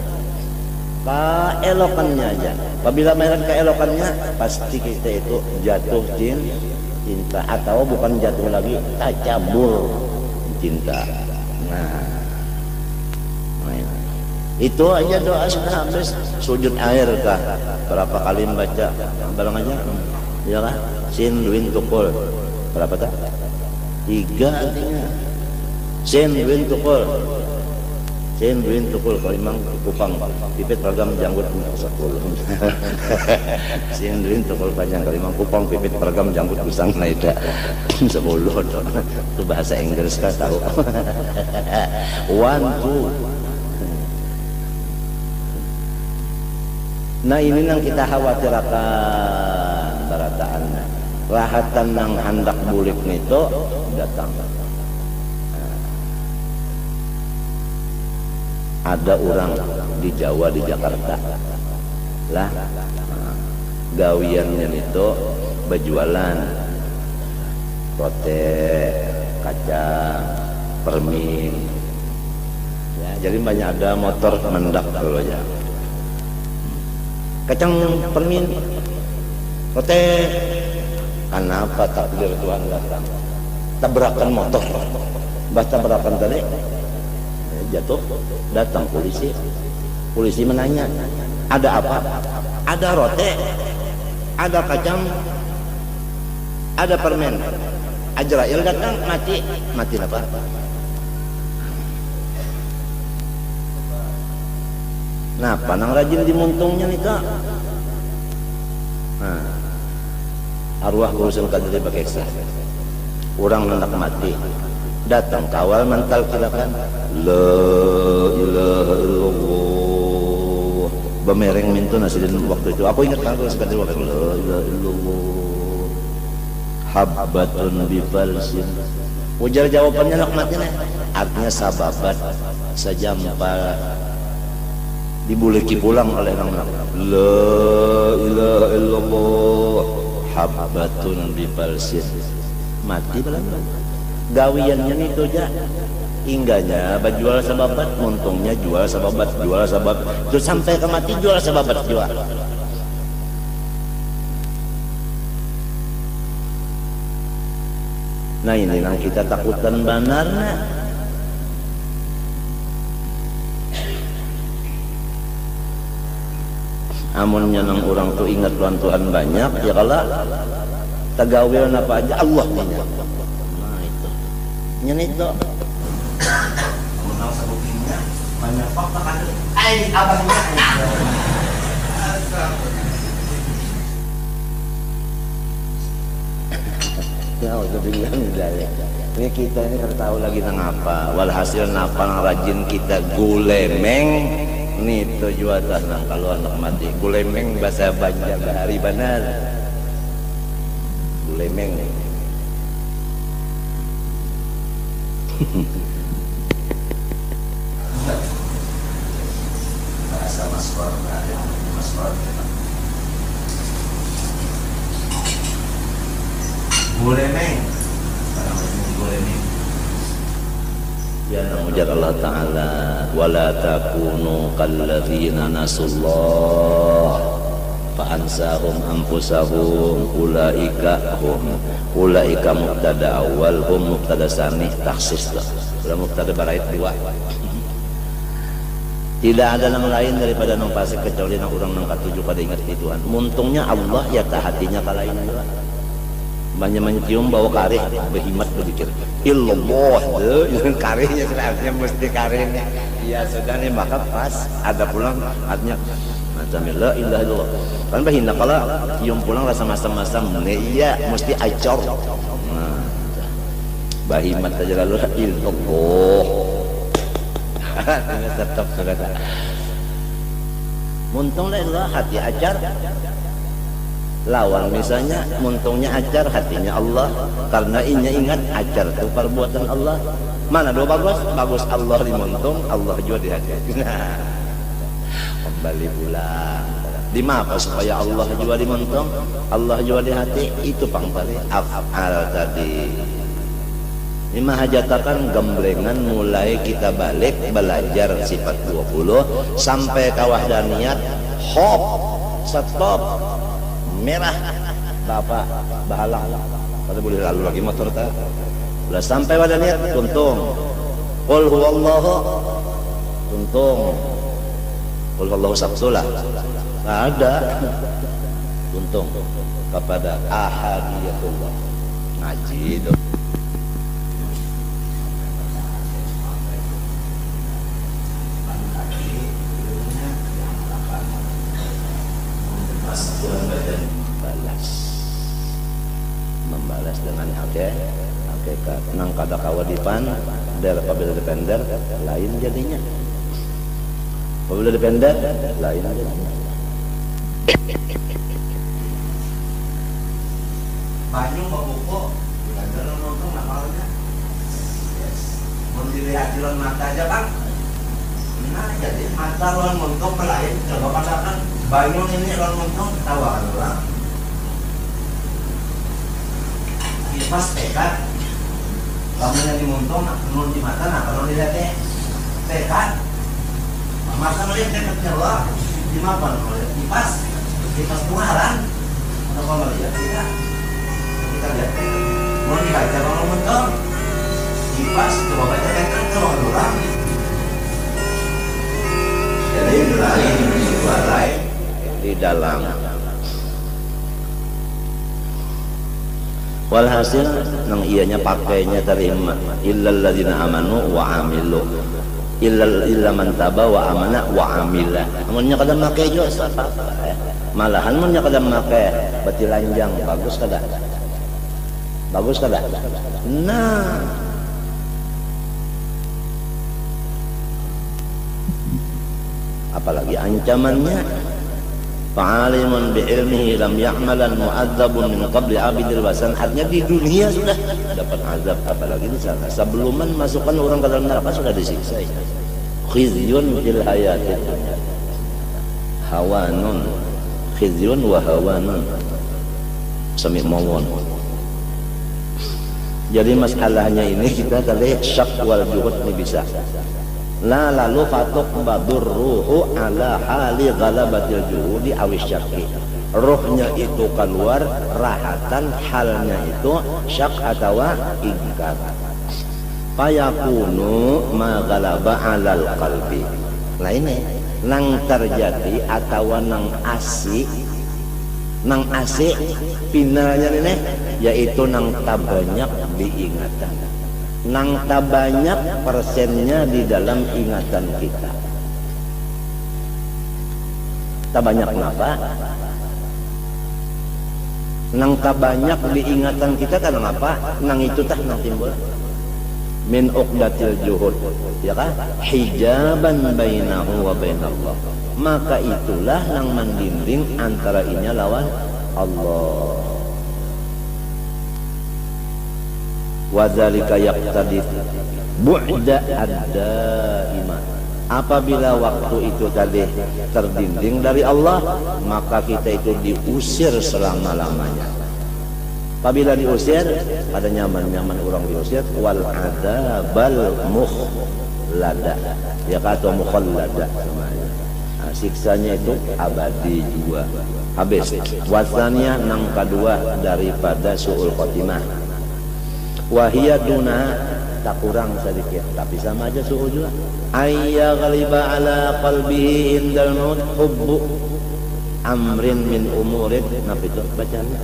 Speaker 1: keelokannya aja. Apabila melihat keelokannya, pasti kita itu jatuh cinta atau bukan jatuh lagi, tajabur cinta. Nah, itu aja doa sudah habis sujud air kah berapa kali membaca balang aja ya lah sin duin tukul berapa tak 3 artinya sin duin tukul kalau memang kupang pipit ragam janggut 10 sin duin tukul panjang kalau memang kupang pipit ragam janggut busang nah itu 10 itu bahasa Inggris kah tahu 1 2 Nah ini yang kita khawatirkan barataan rahatan yang hendak bulik itu datang. Ada orang di Jawa, di Jakarta lah, gawiannya itu berjualan rote, kacang, permin ya, jadi banyak ada motor mendak kalau ya, kacang, permin, rote. Kenapa takdir Tuhan datang? Tabrakan motor, tabrakan tadi jatuh, datang polisi. Polisi menanya, ada apa? Ada rote, ada kacang, ada permen. Azrail datang, mati. Mati apa? Nah, panang rajin dimuntungnya nih kak. Nah, arwah urusan kadri pakai sah. Orang hendak mati, datang kawal mental kirakan la ilaha illallah bemereng mintu nasidin waktu itu. Aku ingat kan sekali waktu la ilaha illallah habbatun bifalsin. Ujar jawabannya nak mati nih, artinya sababat sejampa dibuliki pulang oleh orang la ilaha illallah habbatun bifalsin, mati belum. Gawiannya itu aja ingganya berjual sababat, untungnya jual sababat, itu sampai ke mati jual sababat jual. Nah ini yang kita takutan banarnya. Amunnya nang orang tuh ingat Tuhan banyak ya kalau tagawian apa aja Allah punya. Nyenito menang sabuknya banyak fakta kan abangnya ya udah bilang dari ini kita ini kan tahu lagi nang apa walhasil napa nang rajin kita gulemeng nih tujuan nang kalau anak mati gulemeng bahasa Banjar bahari benar gulemeng bahasa maswar boleh neng ya namujar Allah Ta'ala wala takunu kalladzina nasullah fa'ansahum anfusahum ulaika mubtada awal hum mubtada sani taksis sudah mubtada barait dua. Tidak ada yang lain daripada nang pasik kecuali nang orang nang katuju pada ingat di Tuhan. Muntungnya Allah ya hatinya kalain juga. Banyak cium bawa kareh berhimat berpikir illallah deh karehnya sebenarnya mesti karehnya ya sudah nih maka pas ada pulang artinya macam la ilaha illallah kan bahina kalau cium pulang rasa masam-masam iya mesti acor. Nah bahimat aja lalu illallah tetap saudara muntung lah hati acar lawan misalnya muntungnya acar hatinya Allah karena inya ingat acar itu perbuatan Allah mana dua bagus Allah di muntung Allah juga di hati. Nah kembali pulang di apa supaya Allah juga di muntung Allah juga di hati itu pangpali af'al tadi. Lima hajatakan gemblengan mulai kita balik belajar sifat 20 sampai kawahdaniyat hop stop merah bapak bahalang pada boleh lalu lagi motor tak udah sampai pada niat tuntung qul huwallahu tuntung qul huwallahu sabsulah ada tuntung kepada ahadiyatullah ngaji itu membalas dengan hakikat nang kada kawadipan dari apabila depender lain jadinya apabila depender lain jadinya banyu membuku belajar nonton namanya dilihat di mata aja Bang. Nah jadi mata lawan montok lain. Coba katakan banyu ini lawan montok tawa orang kipas tekat kamu yang dimontok menurut di mata. Nah kalau dilihatnya tekat masa melihat tekat jawa di mapan melihat kipas pengaran atau kalau melihat tidak kita lihat mau dibaca kalau montok kipas coba baca tekat kalau orang jadi lain luar lain di dalam. Walhasil nang ianya pakainya terima illal ladzina amanu wa amilu illa man taba wa amana wa amila. Amunnya kada make jo malahan munnya kada make bati lanjang bagus kada? Bagus kada? Nah apalagi ancamannya fa'alimun bi'ilmihi lam ya'malan mu'adzabun min qabli abidil wasan. Artinya di dunia sudah dapat azab, apalagi di sana sebelum masukkan orang ke dalam neraka sudah disiksa. Khizyun fil hayatid dunya hawanun khizyun wa hawanun sami mawon. Jadi masalahnya ini kita tadi syak wal juhud ini bisa la lalu fatuk badur ruhu ala hali ghalabatil juhudi awis syaki. Rohnya itu keluar rahatan, halnya itu syak atau ingkar. Fayakunu ma ghalaba alal qalbi. Nah ini nang terjadi atau nang asik pinanya ini yaitu nang tabanyak diingatan. Nang tak banyak persennya di dalam ingatan kita. Tak banyak kenapa? Nang tak banyak di ingatan kita karena apa? Nang itu tah nang timbul min uqdatil juhud, ya kan? Hijaban bainahu wa bainallah. Maka itulah nang mendinding antara inya lawan Allah. Wadzalika yaqtadi bu'da ad-daima. Apabila waktu itu tadi terdinding dari Allah, maka kita itu diusir selama-lamanya. Apabila diusir, ada nyaman-nyaman orang diusir wal adzabal mukhlada. Ya kata mukhlada namanya. Nah, siksanya itu abadi juga. Habis. Wasanya nang kedua daripada su'ul khotimah. Wahia duna tak kurang sedikit tapi sama aja suhu juga. Ayya ghaliba ala qalbihi indal maut hubbu amrin min umurin. Napa itu bacanya?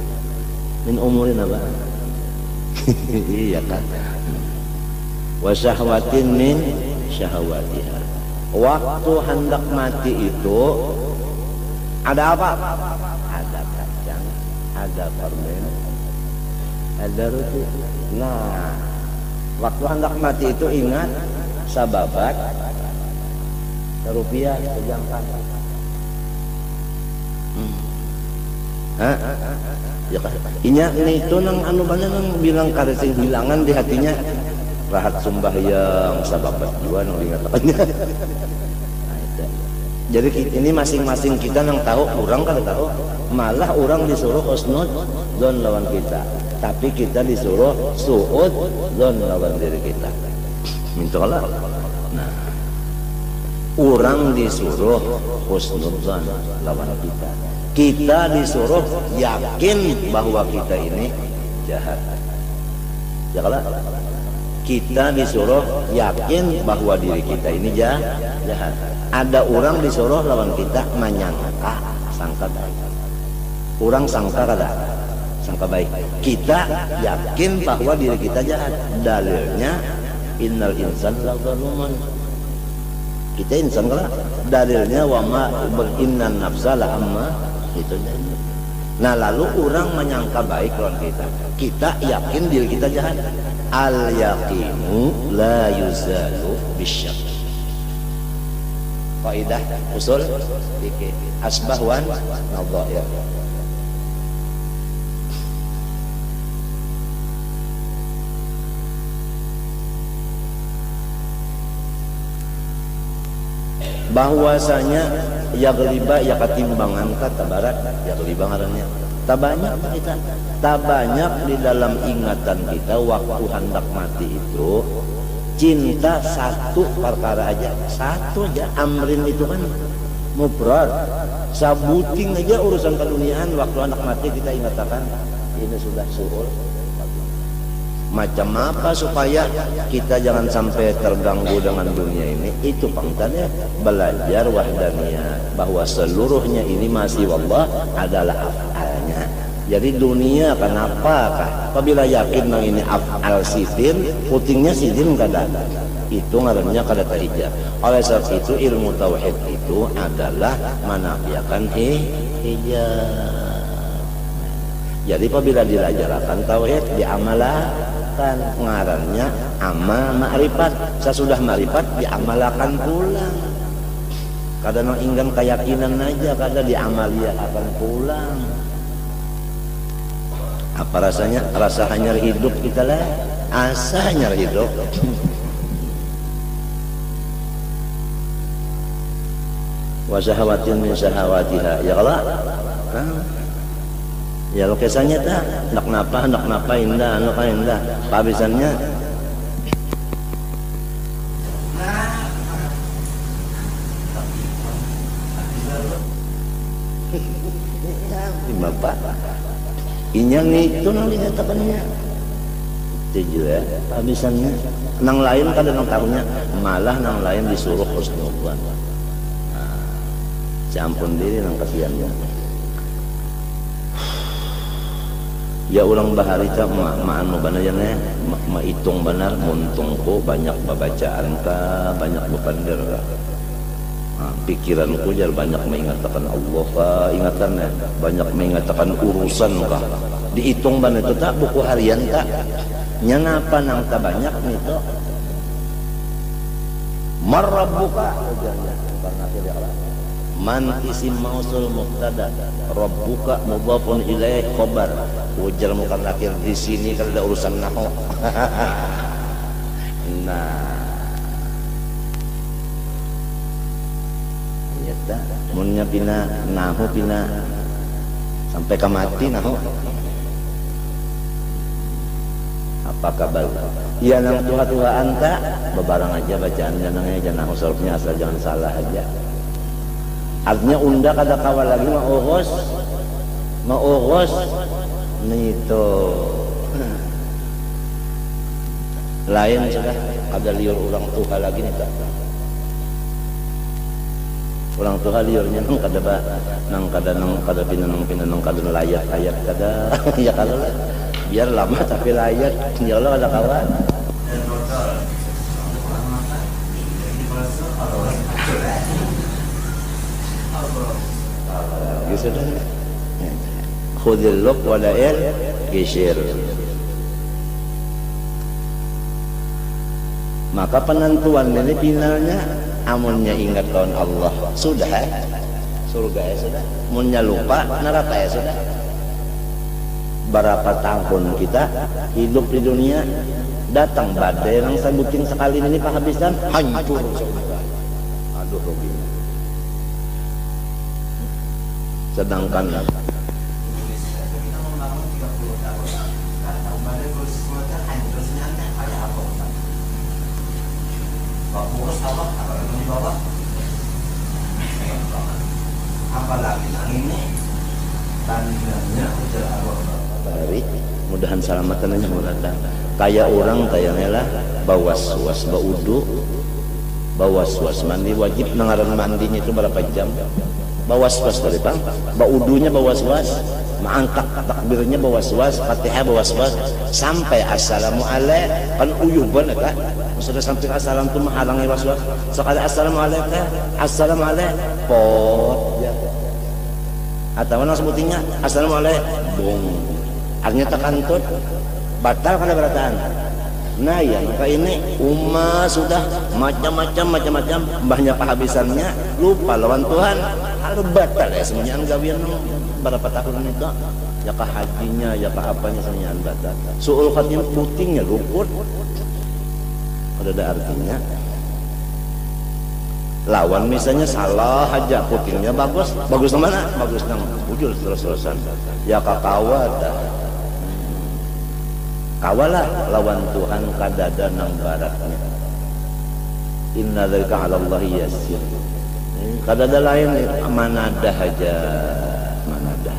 Speaker 1: Min umurin apa? Iya kan. Wa syahwatin min syahwatiha. Waktu hendak mati itu ada apa? Ada kacang, ada permen, ada roti. Nah, waktu hendak mati itu ingat sababat rupiah sejangkang. Ya kan? Inya itu nang anu banyak nang bilang karesing hilangan di hatinya rahat sembahyang sababat dua nang ingatakannya. Jadi ini masing-masing kita nang tahu, orang kan tahu, malah orang disuruh husnul dzon lawan kita. Tapi kita disuruh su'ud dzon lawan diri kita. Mintalah. Nah, orang disuruh husnul dzon lawan kita. Kita disuruh yakin bahwa kita ini jahat. Ya kalau kita disuruh yakin bahwa diri kita ini jahat. Ada orang disuruh lawan kita menyangka sangka baik. Orang sangka kada? Sangka baik. Kita yakin bahwa diri kita jahat. Dalilnya innal insana lazalumun. Kita insan kada? Dalilnya wa ma innan nafsa la amma itu. Nah lalu orang menyangka baik lawan kita. Kita yakin diri kita jahat. Al yaqinu la yuzalu bisyak. Kaidah usul fikih asbah wan nadhair. Bahwasanya ya geliba ya ketimbangan kata barat ya geliba ngarannya tak banyak kita, tak banyak di dalam ingatan kita waktu hendak mati itu cinta satu perkara aja, satu aja. Amrin itu kan mufrad, sabuting aja urusan keduniaan. Waktu anak mati kita ingatakan ini sudah suul. Macam apa supaya kita jangan sampai terganggu dengan dunia ini? Itu pangkatnya belajar wahdaniyah, bahwa seluruhnya ini masih wallah adalah af'alnya. Jadi dunia kenapa? Apabila yakin nang ini af'al sitin, putingnya sitin kada. Itu ngarannya kada tahijab. Oleh sebab itu ilmu tauhid itu adalah menafikan hijab. Jadi apabila diajarkan tauhid diamalkan, ngarannya amal ma'rifat. Sesudah ma'rifat diamalkan pulang. Kadang inggan keyakinan aja, kadang diamaliakan pulang. Apa rasanya? Rasa hanyar hidup kita lah, asa hanyar hidup. Wa syahawatin min syahawatiha ya Allah. Ya lukisannya tak nak napa indah indah pabisannya bapak inyang itu nang dinyatakannya itu ya pabisannya nang lain kada nang tahunya, malah nang lain disuruh husnudzan. Campun diri nang kasihannya. Ya orang baharita ma'anu banayana hitung benar muntungku banyak babacaan ka, banyak bepander ka. Pikiranku jar banyak mengatakan Allah ka, ingatannya banyak mengatakan urusan ka. Dihitung benar itu tak buku harian tak. Nyangapa nang tak banyak nito. Marrabbuka ujarnya karena tidak lah. Man isim mausul mubtada, rabbuka mudhafun ilaih khabar. Ujar mukan lakir di sini kalau ada urusan nahwu. Nah, ya tak. Munnya pina nahwu pina sampai ke mati nahwu. Apa kabar? Ya nang tuha-tuhaan tak, bebarang aja bacaan janangnya jangan nahwu sorofnya asal jangan salah aja. Artinya unda kada kawal lagi maurus nito lain sudah ada liur orang tuha lagi nih tak orang tuha liurnya nang kada pinanang kada layat kada ya kalau biar lama tapi layat ya Allah ada kawan sudah khudil luk walail gisir. Maka penentuan ini finalnya amunnya ingat kawan Allah sudah surga ya sudah, munnya lupa neraka ya sudah. Berapa tahun kita hidup di dunia, datang badai yang sebutin sekali ini penghabisan hancur semua. Aduh ruginya. Sedangkan
Speaker 2: apalagi ini tandanya
Speaker 1: dari mudahan selamatan aja mau datang kayak orang kayaknya lah bawas baudu bawas mandi wajib nengaran mandinya itu berapa jam bawas dari bang baudunya bawas mangkak takbirnya bawas fatihah bawas sampai assalamualaikum kan uyuh banget kan sudah sampai assalam itu menghalangi was-was sekali assalamualaikum pot ya atau mana sebutinnya assalamualaikum artinya tekantut batal karena berataan Nah ya, maka ini umat sudah macam-macam banyak kehabisannya, lupa lawan Tuhan. Hal batal ya semuanya gawian berapa tahun itu ya kah hajinya ya kah apanya semuanya batal. Suul khatimah putingnya luput. Ada artinya. Lawan misalnya salah aja putingnya bagus mana? Bagus nang bujul terus-terusan. Ya kah kawat. Kawalah lawan Tuhan kadada nang baratnya. Inna dzalika 'ala Allah yasir. Kadada lain manadah aja, manadah.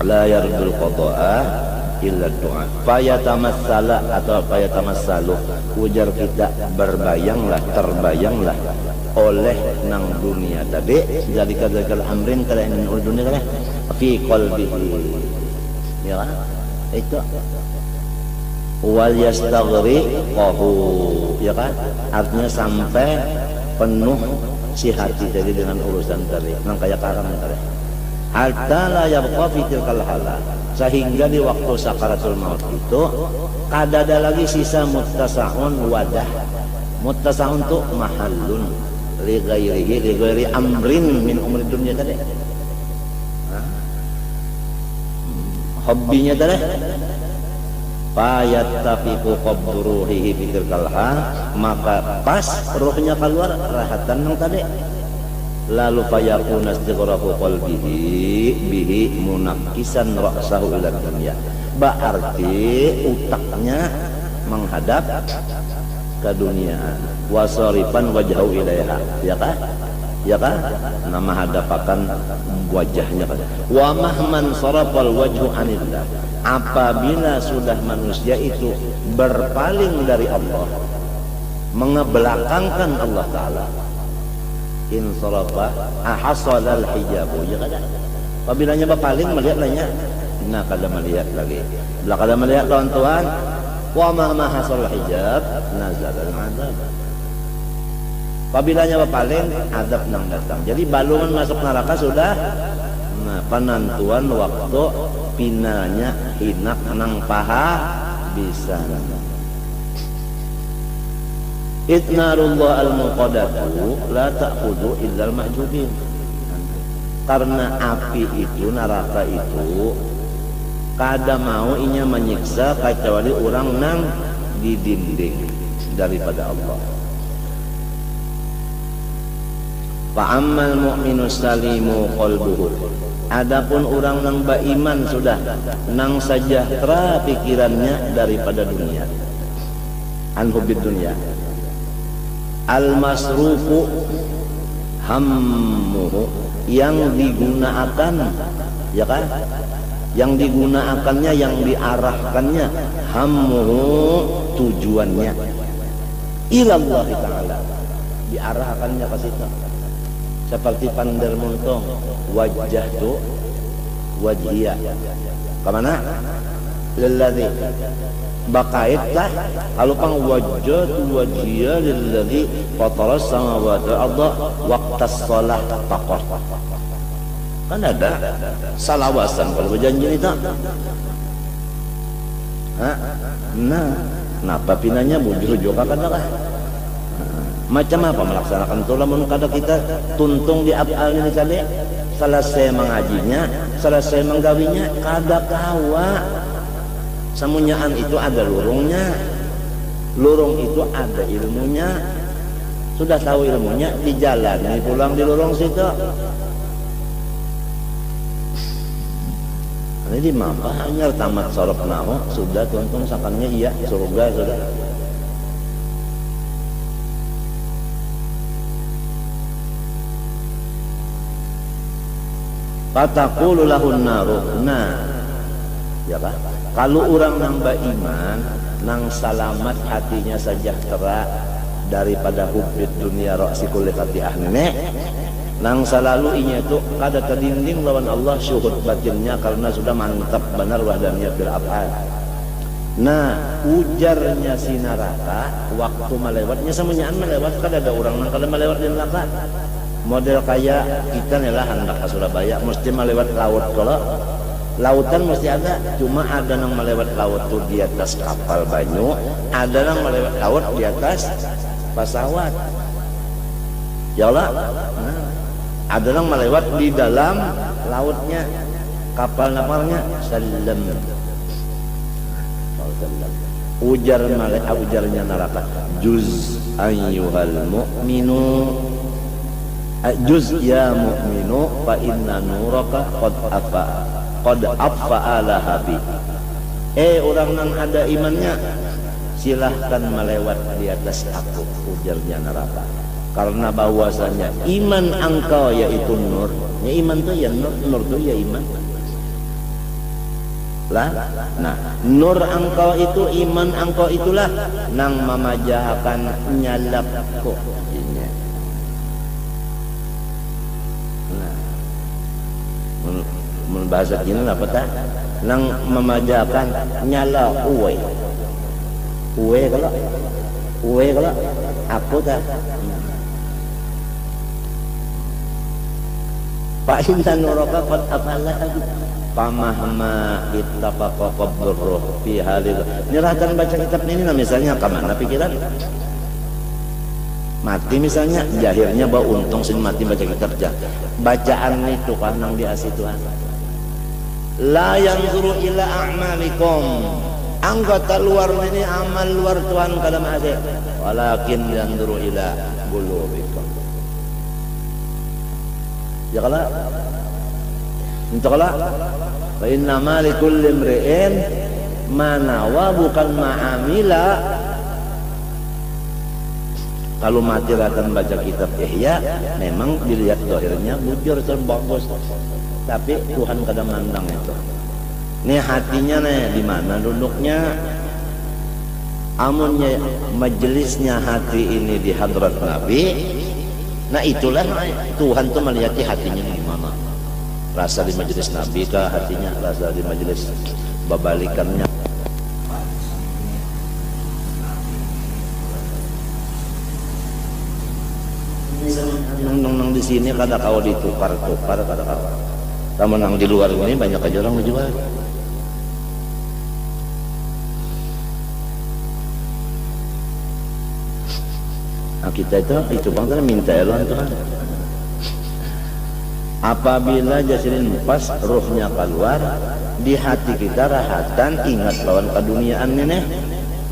Speaker 1: La yardul qada'a illa du'a. Fayatamassala atau fayatamassalu ujar kita terbayanglah oleh nang dunia tadi jadi kadzal amrin kalian dunia kan fi qalbihi. Ya kan? Itu wal yastaghriqahu ya kan artinya sampai penuh si hati jadi dengan urusan tadi nang kayak karam tadi hatta la yabqa fi tilkal hala sehingga di waktu sakaratul maut itu kadada lagi sisa muttasaun wadah. Muttasaun tu mahallun li ghairi amrin min umri dunya tadi. Hobbinya tadi fayattafiqu qabruhi fi tilkal hal maka pas ruhnya keluar rahatan nang tadi lalu fayakuna istighrafu qalbihi bihi munakkisan ra'sahu ila dunya berarti utaknya menghadap ke dunia wasarifan wajhahu ilaiha ya kan nama hadapakan wajahnya kan wa mahman sarafal wajhu anillah apabila sudah manusia itu berpaling dari Allah mengebelakangkan Allah Ta'ala in sarafa hasalal hijabu ya kan apabila nya berpaling melihat lainnya nah kada melihat lagi bila kada melihat lawan Tuhan wa ma hasalal hijab nazal al-adab apabila nyawa paling adab nang datang. Jadi balungan masuk neraka sudah penentuan waktu pinanya hinak nang paha bisa. Itnarullah al-muqaddatu la ta'khudhu illa al-mahjubin. Karena api itu neraka itu kada mau inya menyiksa kecuali orang nang didinding daripada Allah. Fa'ammal mu'minu salimu qalbuhu adapun orang nang beriman sudah nang sejahtera pikirannya daripada dunia an hubbid dunya al masrufu hammuhu yang digunakan ya kan yang digunakannya yang diarahkannya hammuhu tujuannya ilallah ta'ala diarahkannya ke situ seperti pandar muntung wajah tu wajhiyah kemana lilladzi bakaitlah kalau pang wajah tu wajhiyah lilladzi fataras samawati wal arda waqtas shalah taqwa kan ada salawasan kalau berjanji itu nah kenapa pinanya bujur juga kan lah macam apa melaksanakan itu lamun kada kita tuntung di afal ini tadi selesai mengajinya selesai menggawinya kada kawa semunyaan itu ada lurungnya lurung itu ada ilmunya sudah tahu ilmunya dijalani pulang di lurung situ ini mampu hanya tamat sorok nahu sudah tuntung sakannya iya surga sudah fataqulu lahun naru nah ya kan kalau orang nang beriman nang salamat hatinya sejahtera daripada hubbid dunia ra'si kulli qati'ah nang selalu inya itu kada terdinding lawan Allah syuhud batinnya karena sudah mantap benar wahdaniyah bil af'al nah ujarnya si neraka waktu melewatnya semuanyaan melewat kada ada orang nang kada melewat di neraka model kayak kita nih lah hendak ke Surabaya mesti melewat laut kalau Lautan mesti ada, cuma ada yang melewat laut tuh di atas kapal banyu, ada yang melewat laut di atas pesawat. Ya Allah, ada yang melewat di dalam lautnya, kapal napalnya. Salam. Ujarnya neraka. Juz ayyuhal mu'minu, juz ya mu'minu, fa inna nuraka qad afa'ala habi. Orang yang ada imannya, silahkan melewat di atas aku, ujarnya neraka. Karena bahwasanya iman engkau yaitu nur. Ya iman tuh ya nur, nur tuh ya iman. Lah, nah, nur engkau itu, iman engkau itulah nang memajahakan nyalap kok. Nah, mun bahasa kini apa tak? Nang memajahakan nyala uwe kalau aku tak. Pak inna nuraka qad afala pamahma ittafaqa qabruh fi halil. Nyerahkan baca kitab ini nah, misalnya kemana pikiran mati, misalnya jahirnya bawa untung sin mati baca kitab bacaan itu kan nang diasi Tuhan. La yanzuru ila a'malikum, anggota luar ini amal luar Tuhan kadang ada, walakin yanzuru ila qulubikum. Ya kala untuk kala fa inna ma likulli imri'in ma nawa, bukan ma'amila. Kalau mati akan baca kitab Ihya, memang dilihat dohirnya bujur terbagus, tapi Tuhan kadang mandang itu. Nih hatinya nih di mana duduknya? Amunnya majelisnya hati ini di hadrat Nabi. Nah itulah Tuhan tuh melihat hatinya gimana. Rasa di majelis Nabi kah hatinya, rasa di majelis babalikannya. Nang di sini kada kau ditukar kada kau. Tamu nang di luar ini banyak aja orang menjual. Nah, kita itu bang minta elon Tuhan. Apabila jasirin pas ruhnya keluar, di hati kita rahatan ingat lawan keduniaan ini,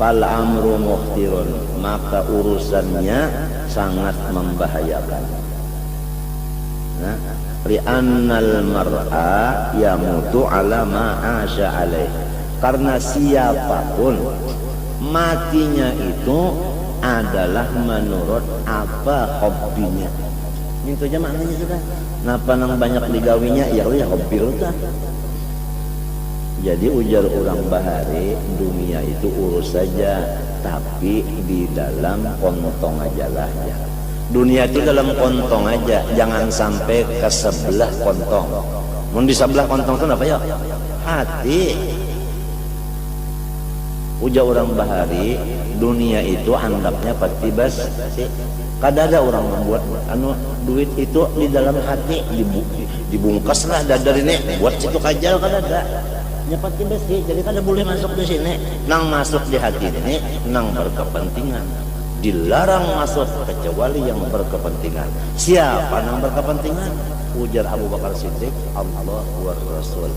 Speaker 1: fal amru muhtirun, maka urusannya sangat membahayakan. Nah, li'annal mar'a yamutu ala ma'asya alaih, karena siapapun matinya itu adalah menurut apa hobinya. Itu aja maknanya sudah. Napa nang banyak digawinya ya hobi lu tah. Jadi ujar orang Bahari, dunia itu urus saja, tapi di dalam kontong aja lah ya. Dunia itu dalam kontong aja, jangan sampai ke sebelah kontong. Mun di sebelah kontong itu apa ya? Hati. Ujar orang Bahari, dunia itu anggapnya pati bas. Kada ada orang membuat duit itu di dalam hati, dibungkaslah dadar ini buat situ kajal, kada ada. Ya pati bas, jadi kada boleh masuk di sini. Nang masuk di hati ini nang berkepentingan. Dilarang masuk kecuali yang berkepentingan. Siapa nang berkepentingan? Ujar Abu Bakar Siddiq, Allah wa Rasul.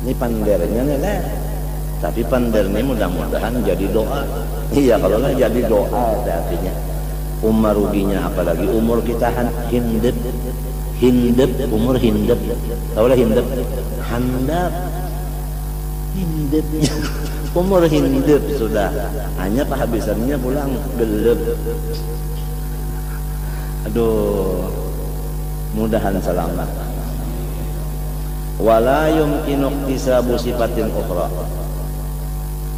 Speaker 1: Ini pandernya nih lah. Tapi pander ini mudah-mudahan jadi doa. Iya, kalau nggak jadi doa artinya. Umar ruginya apalagi umur kita hindep, umur hindep. Tahu lah hindep, handap, hindep. Umur hindep sudah. Hanya kehabisannya pulang gelap. Aduh, mudahan selamat. Wala yumkinu iktisabu sifatin ukhra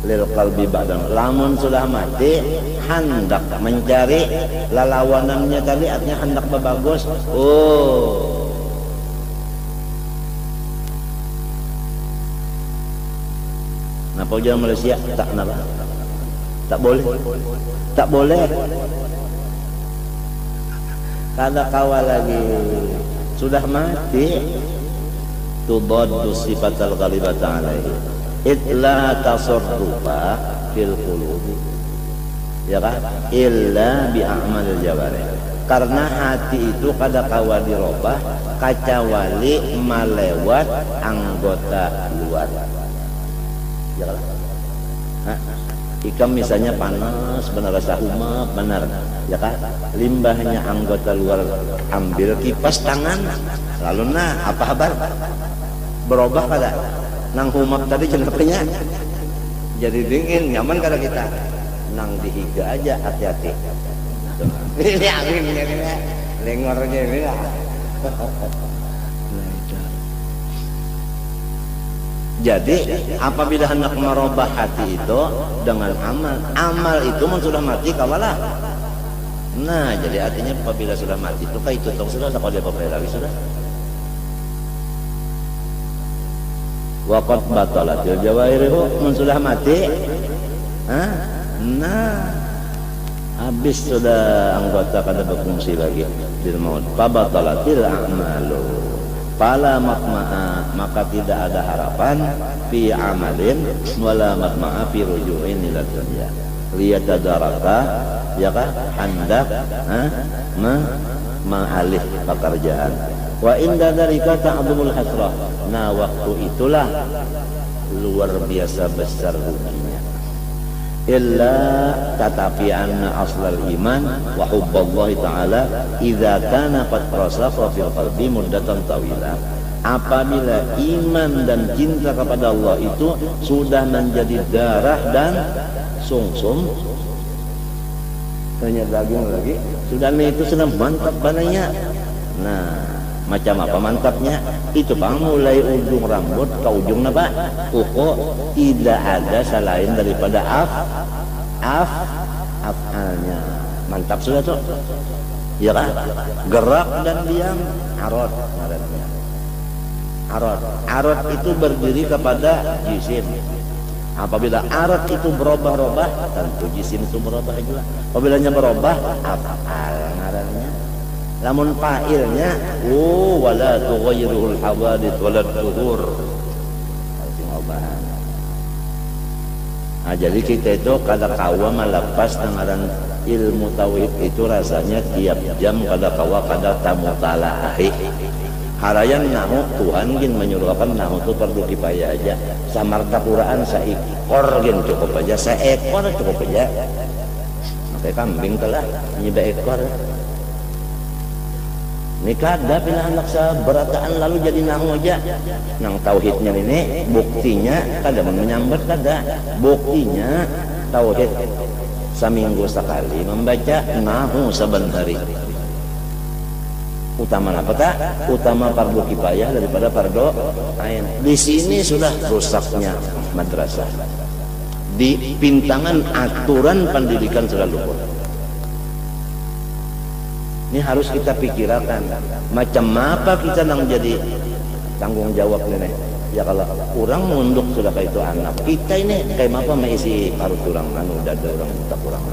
Speaker 1: lil qalbi ba'dan. Lamun sudah mati hendak mencari lalawanannya tadi, artinya hendak bagus. Oh, napa ujar Malaysia tak napa, tak boleh kada kawal lagi. sudah mati tudaddu sifatal ghalibata alaihi illa tasarrufa fil qulubi, ya kan, illa bi a'malil jawarih, karena hati itu kada kawa dirobah kacawali malewat anggota luar, ya kan. Ikam misalnya panas benar, rasa umap benar, ya kan, limbahnya anggota luar ambil kipas tangan lalu apa kabar berubah kada nang humap tadi cendernya jadi dingin nyaman kada kita nang dihiga aja hati-hati ini anginnya ini lengornya ini lah. Jadi apabila hendak merubah hati itu dengan amal itu sudah mati kawalah. Nah, jadi artinya apabila sudah mati itu kayak itu sudah tak ada apa-apa lagi sudah. Waqad batalatil jawahirihu sudah mati. Nah, habis sudah anggota kada berfungsi lagi bil maut. Fa batalatil a'malu. Fala matma'a, maka tidak ada harapan fi amalin wala matma'a fi ruju'in ila dunya liyatadaraka, ya kan, hendak ma'alih pekerjaan wa inda dzalika ta'dhumul hasrah. Nah, waktu itulah luar biasa besar ruginya. Illa tatapi anna aslal iman wa hubballahi ta'ala idza kana qad rasakha fil qalbi muddatan tawila. Apabila iman dan cinta kepada Allah itu sudah menjadi darah dan sungsum, tanya daging lagi, sudah itu sudah mantap bananya. Nah, macam apa mantapnya? Itu bang, mulai ujung rambut ke ujung apa? Kuku, tidak ada selain daripada afalnya. Mantap sudah tuh. Ya kan? Gerak dan diam, arad ngarannya. Arad itu berdiri kepada jisim. Apabila arad itu berubah-ubah, tentu jisim itu berubah juga. Apabila berubah, afal ngarannya. Namun fa'ilnya wala tughayyirul hawadith wala tuhur. Nah, jadi kita itu kada kawa melepas dengan ilmu tauhid itu rasanya tiap jam kada kawa kada tamu talaahi. Harayan nahu Tuhan gin menyuruhkan nahu itu perlu kifayah aja. Samarta Quran seekor gin cukup aja, seekor cukup aja. Maka kambing telah nyida ekor. Ini kada pila anak seberataan lalu jadi nahu aja. Nang tauhidnya ini buktinya kada menyambat kada. Buktinya tauhid seminggu sekali membaca nahu saban hari. Utama apa tak? Utama fardu kifayah daripada fardu ain. Di sini sudah rusaknya madrasah. Di pintangan aturan pendidikan sudah luput. Ini harus kita pikirkan macam apa kita nang jadi tanggung jawab ini. Ya kalau kurang munduk sudah kayak itu anak kita ini kayak apa mengisi paruh kurang anu dada orang tak kurang.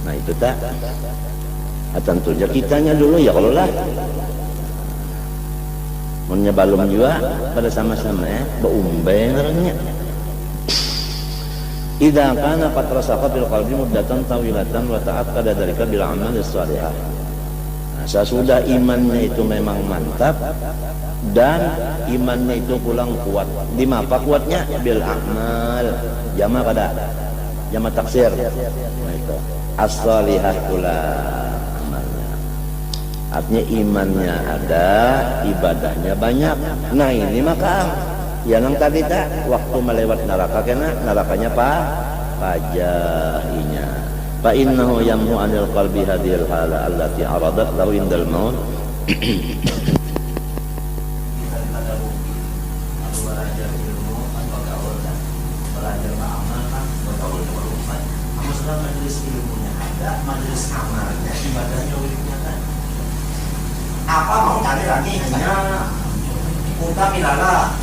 Speaker 1: Nah itu tak. Tentunya kitanya dulu ya kalau lah. Menyebalum juga pada sama-sama ya, beumbeng orangnya. Idza kana qad rasaqa bil qalbi muddatan tawilatan wa ta'akkada dzalika bil amali shalihah. Nah, sesudah imannya itu memang mantap dan imannya itu pulang kuat. Di mana kuatnya? Bil amal. Jama kada? Jama taksir. Nah itu. As-shalihah pula amalnya. Artinya imannya ada, ibadahnya banyak. Nah, ini maka ya nang tadi tak waktu melewat neraka kena nerakanya pajahinya fa innahu yamhu anil qalbi hadhil hala allati aradat lahu indal maut.
Speaker 2: Apa mau cari lagi hanya utang milala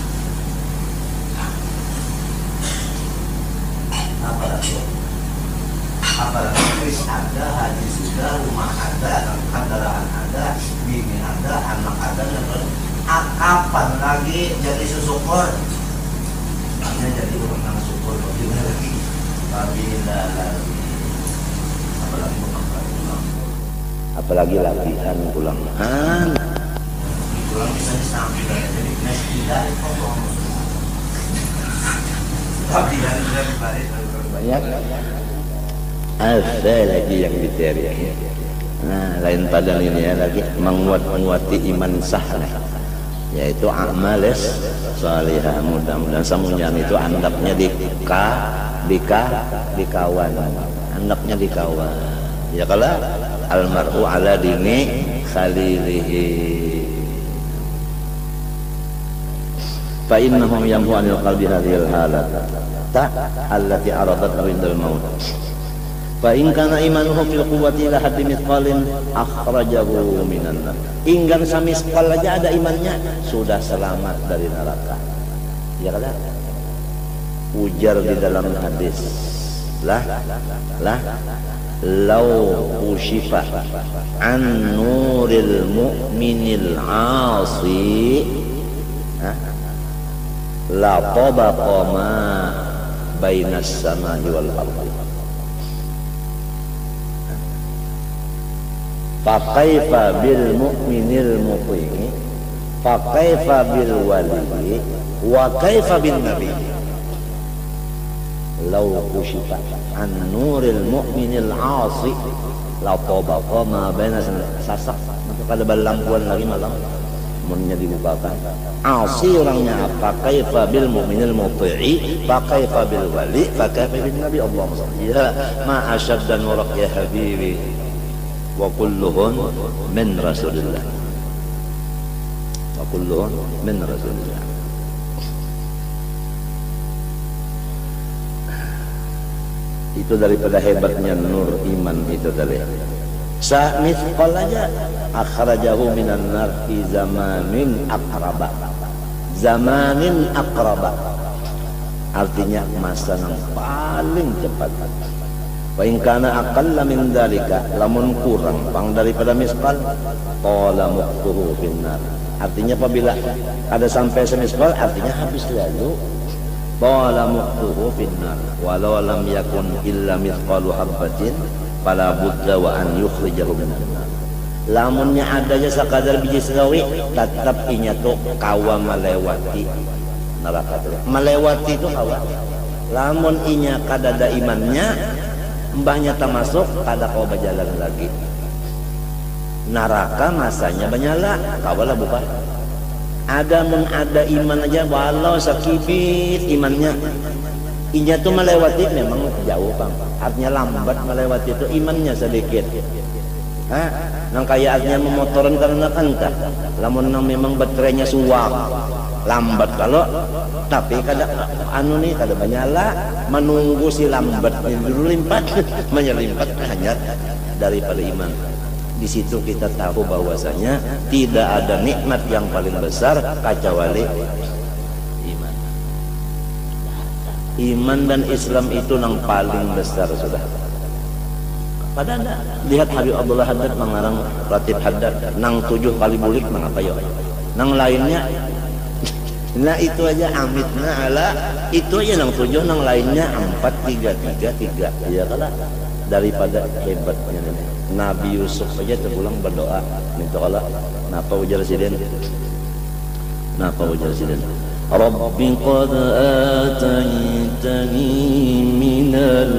Speaker 2: apa lagi wis ada, haji sudah, rumah ada, kendaraan ada, bini ada, anak ada, dan kapan lagi jadi susukor? Hanya jadi orang syukur bagaimana lagi? Bila lagi, apalagi pulang.
Speaker 1: Apalagi lagian pulang.
Speaker 2: Pulang bisa disambil jadi mes tidak tapi dari balik
Speaker 1: banyak. Ada lagi yang diterima. Nah, lain pada ini ya lagi menguati iman sah, yaitu amalis salihah. Mudah-mudahan semuanya itu andapnya dikawan, andapnya dikawan. Ya kalau almar'u ala dini khalilihi. Fa innahum yamhu anil qalbi hadhil halat allati aradat indal maut. Fa in kana imanuhum fil quwwati ila haddi mithqalin akhrajahu minan nar. Inggan samisqal aja ada imannya sudah selamat dari neraka. Ya kan? Ujar di dalam hadis. Lah law ushifa an nuril mu'minil 'asi la tabaqa ma bainas samai wal ardi. Fa kaifa bil mu'minil muqimi, fa kaifa bil wali, wa kaifa bin nabi. Law kushifa an nuril mu'minil 'asi la tabaqa ma bainas sasak. Kada balampuan lagi malam munnya dibukakan. Asi orangnya apa? Kaifa bil mu'minil muti'i, fa kaifa bil wali, fa kaifa bin nabi. Allahumma shalli ya ma ashadda nurak ya habibi wa kulluhun min rasulillah, wa kulluhun min rasulillah. Itu daripada hebatnya nur iman itu tadi. Mithqal aja akhrajahu minan nar fi zamanin aqraba. Zamanin aqraba artinya masa yang paling cepat. Wa in kana aqalla min dzalika, lamun kurang pang daripada misqal qala muqtuhu finnar. Artinya apabila ada sampai semisqal artinya habis lalu. Qala muqtuhu finnar walau lam yakun illa mithqalu habbatin fala budda wa an yukhrijahu minan nar. Lamunnya adanya sekadar biji sawi tetap inya tuh kawa melewati neraka tuh. Melewati itu kawa. Lamun inya kadada imannya mbahnya tak masuk kada kau berjalan lagi. Neraka masanya banyala kawalah bukan. Ada mun ada iman aja walau sakibit imannya inya tuh melewati memang jauh bang. Artinya lambat melewati itu imannya sedikit. Nang kaya artinya memotoran karena kanta. Lamun nang memang baterainya suwak lambat kalau tapi kada anu nih kada banyala menunggu si lambat dulu limpat menyelimpat hanya daripada iman. Di situ kita tahu bahwasanya tidak ada nikmat yang paling besar kecuali iman. Iman dan Islam itu yang paling besar sudah. Padahal lihat Habib Abdullah Haddad mengarang Ratib Haddad nang 7 kali bulik mengapa ya? Nang lainnya nah itu aja amitna ala itu aja nang 7 nang lainnya 4 3 3 3 ya kalah daripada hebatnya Nabi Yusuf aja terpulang berdoa minta Allah napa ujar sidin Rabbi qad ataitani minal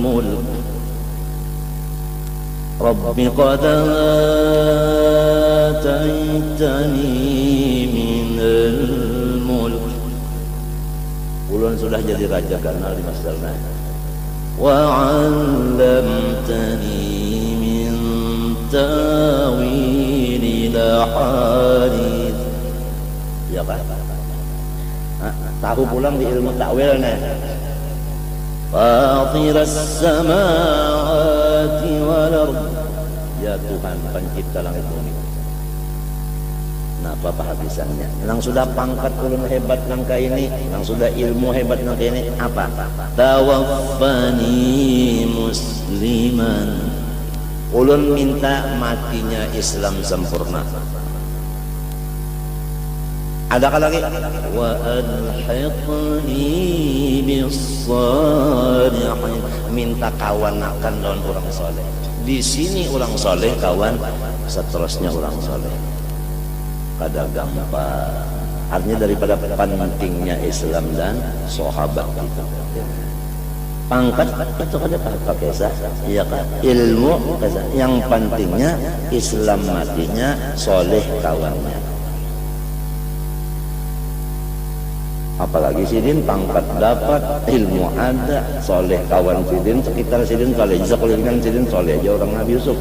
Speaker 1: mulk Rabbi qad ataitani minal mulk. Ulun sudah jadi raja karena di masjidnya. Wa 'allamtani min tawil hadits. Ya kan? Tahu pulang di ilmu takwilnya. Fatiras samawati wal ardh. Ya Tuhan pencipta langit bumi. Nah, apa habisannya? Nang sudah pangkat ulun hebat nangka ini, nang sudah ilmu hebat nangka ini, apa? Tawaffani musliman. Ulun minta matinya Islam sempurna. Adakah lagi? Wa alhiqni bis-shalihin. Minta kawan akan lawan orang soleh. Di sini orang soleh kawan, seterusnya orang soleh. Kada gampang. Artinya daripada pentingnya Islam dan sahabat itu. Pangkat itu kada pakai sah, iya kan? Ilmu yang pentingnya Islam matinya, soleh kawannya. Apalagi sidin pangkat dapat, ilmu ada, soleh kawan sidin, sekitar sidin soleh, sekelilingan sidin soleh aja orang Nabi Yusuf.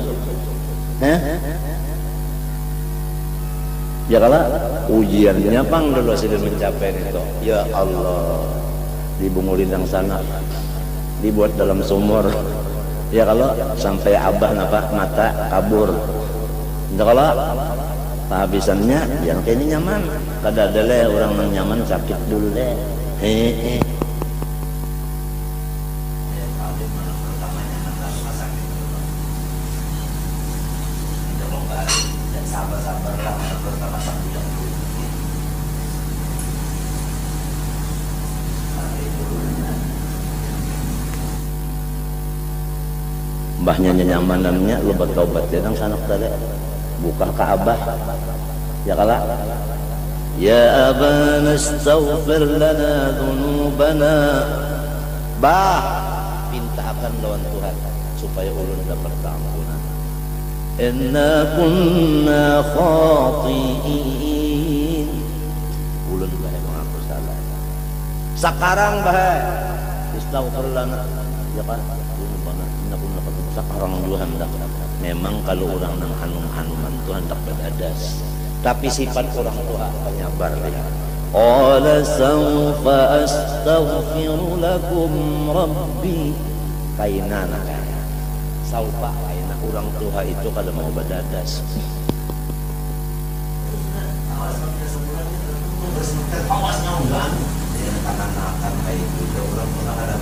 Speaker 1: Ya kalau ujiannya pang dulu sidin mencapai itu. Ya Allah, dibungulin yang sana, dibuat dalam sumur. Ya kalau sampai abah napa mata kabur. Ya kalau kehabisannya yang kayak ini nyaman. Kada ada le orang yang nyaman sakit dulu le. Mbahnya nyamanannya lu bertobat dia nang sanak tadi buka ke abah ya kala ya abana astaghfir lana dhunubana bah minta akan lawan Tuhan supaya ulun dapat ampunan inna kunna khati'in ulun bah mengaku salah sekarang bah istaghfir lana ya kan sekarang juga hendak memang kalau orang nang hanum-hanuman itu hendak berdadas tapi sifat orang tua penyabar dia qala sawfa astaghfiru lakum rabbi kainana sawfa kaina orang tua itu kalau mau berdadas awasnya ulang dengan tangan akan kayak gitu orang tua ada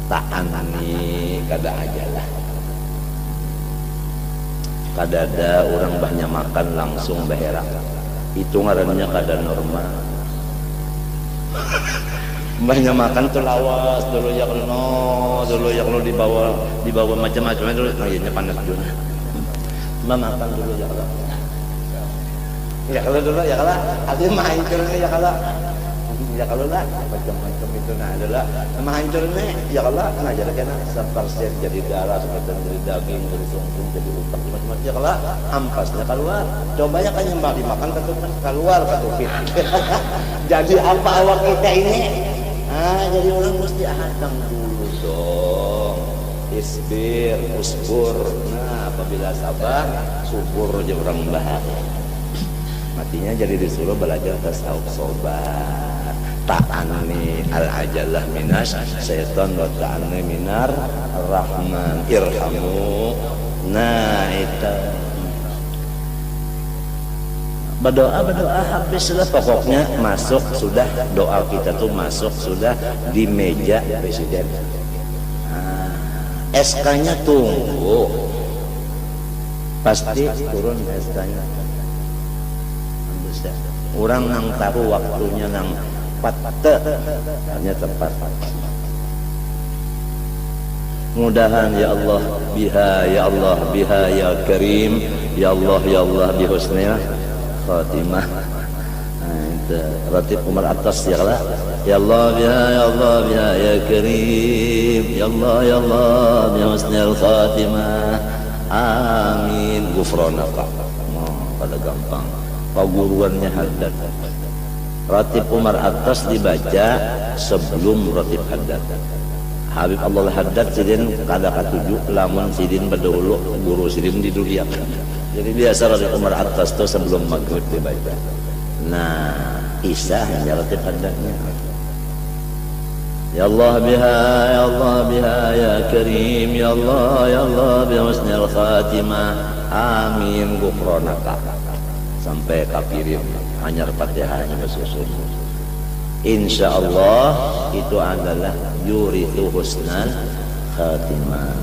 Speaker 1: ta'ani kada aja lah kada ada orang banyak makan langsung beherak itu ngarannya kada normal banyak makan tuh lawas dulu ya kalau dibawa macam-macam dulu akhirnya panas juga makan dulu ya kalau dulu ya kalau artinya main ya kalau ya kalau lah macam-macam itu nah adalah menghancurnya ya kalau ngajar kena sepersen jadi darah sepersen jadi daging jadi sungsum jadi utak macam-macam ya kalau ampasnya keluar coba ya kan yang dimakan keluar ketupit jadi apa awak kita ini jadi orang mesti hadang dulu dong isbir usbur nah apabila sabar subur aja orang bahagia matinya jadi disuruh belajar tasawuf sobat ta'anni al-ajalah minas syaitan wa ta'anni minar rahman irhamu nah itu berdoa habislah pokoknya masuk sudah doa kita tuh masuk sudah di meja presiden SK-nya tunggu pasti turun SK-nya orang nang tahu waktunya nang hanya tepat mudahan ya Allah biha ya karim ya Allah bihusnil khatimah itu ratib umar atas ya Allah ya Allah biha ya karim ya Allah bihusnil khatimah amin gufranaka pada gampang paguruannya haddad ratib Umar atas dibaca sebelum ratib haddad Habib Allah haddad sidin kada katuju lamun sidin berdahulu guru sidin di dunia jadi biasa ratib Umar atas itu sebelum maghrib dibaca nah isya hanya ratib haddadnya Ya Allah biha, ya Allah biha, ya Karim, ya Allah bi husnil khatimah. Amin gufronaka. Sampai kafirin hanya Fatihahnya bersusun. Insyaallah itu adalah yurithu husnal khatimah.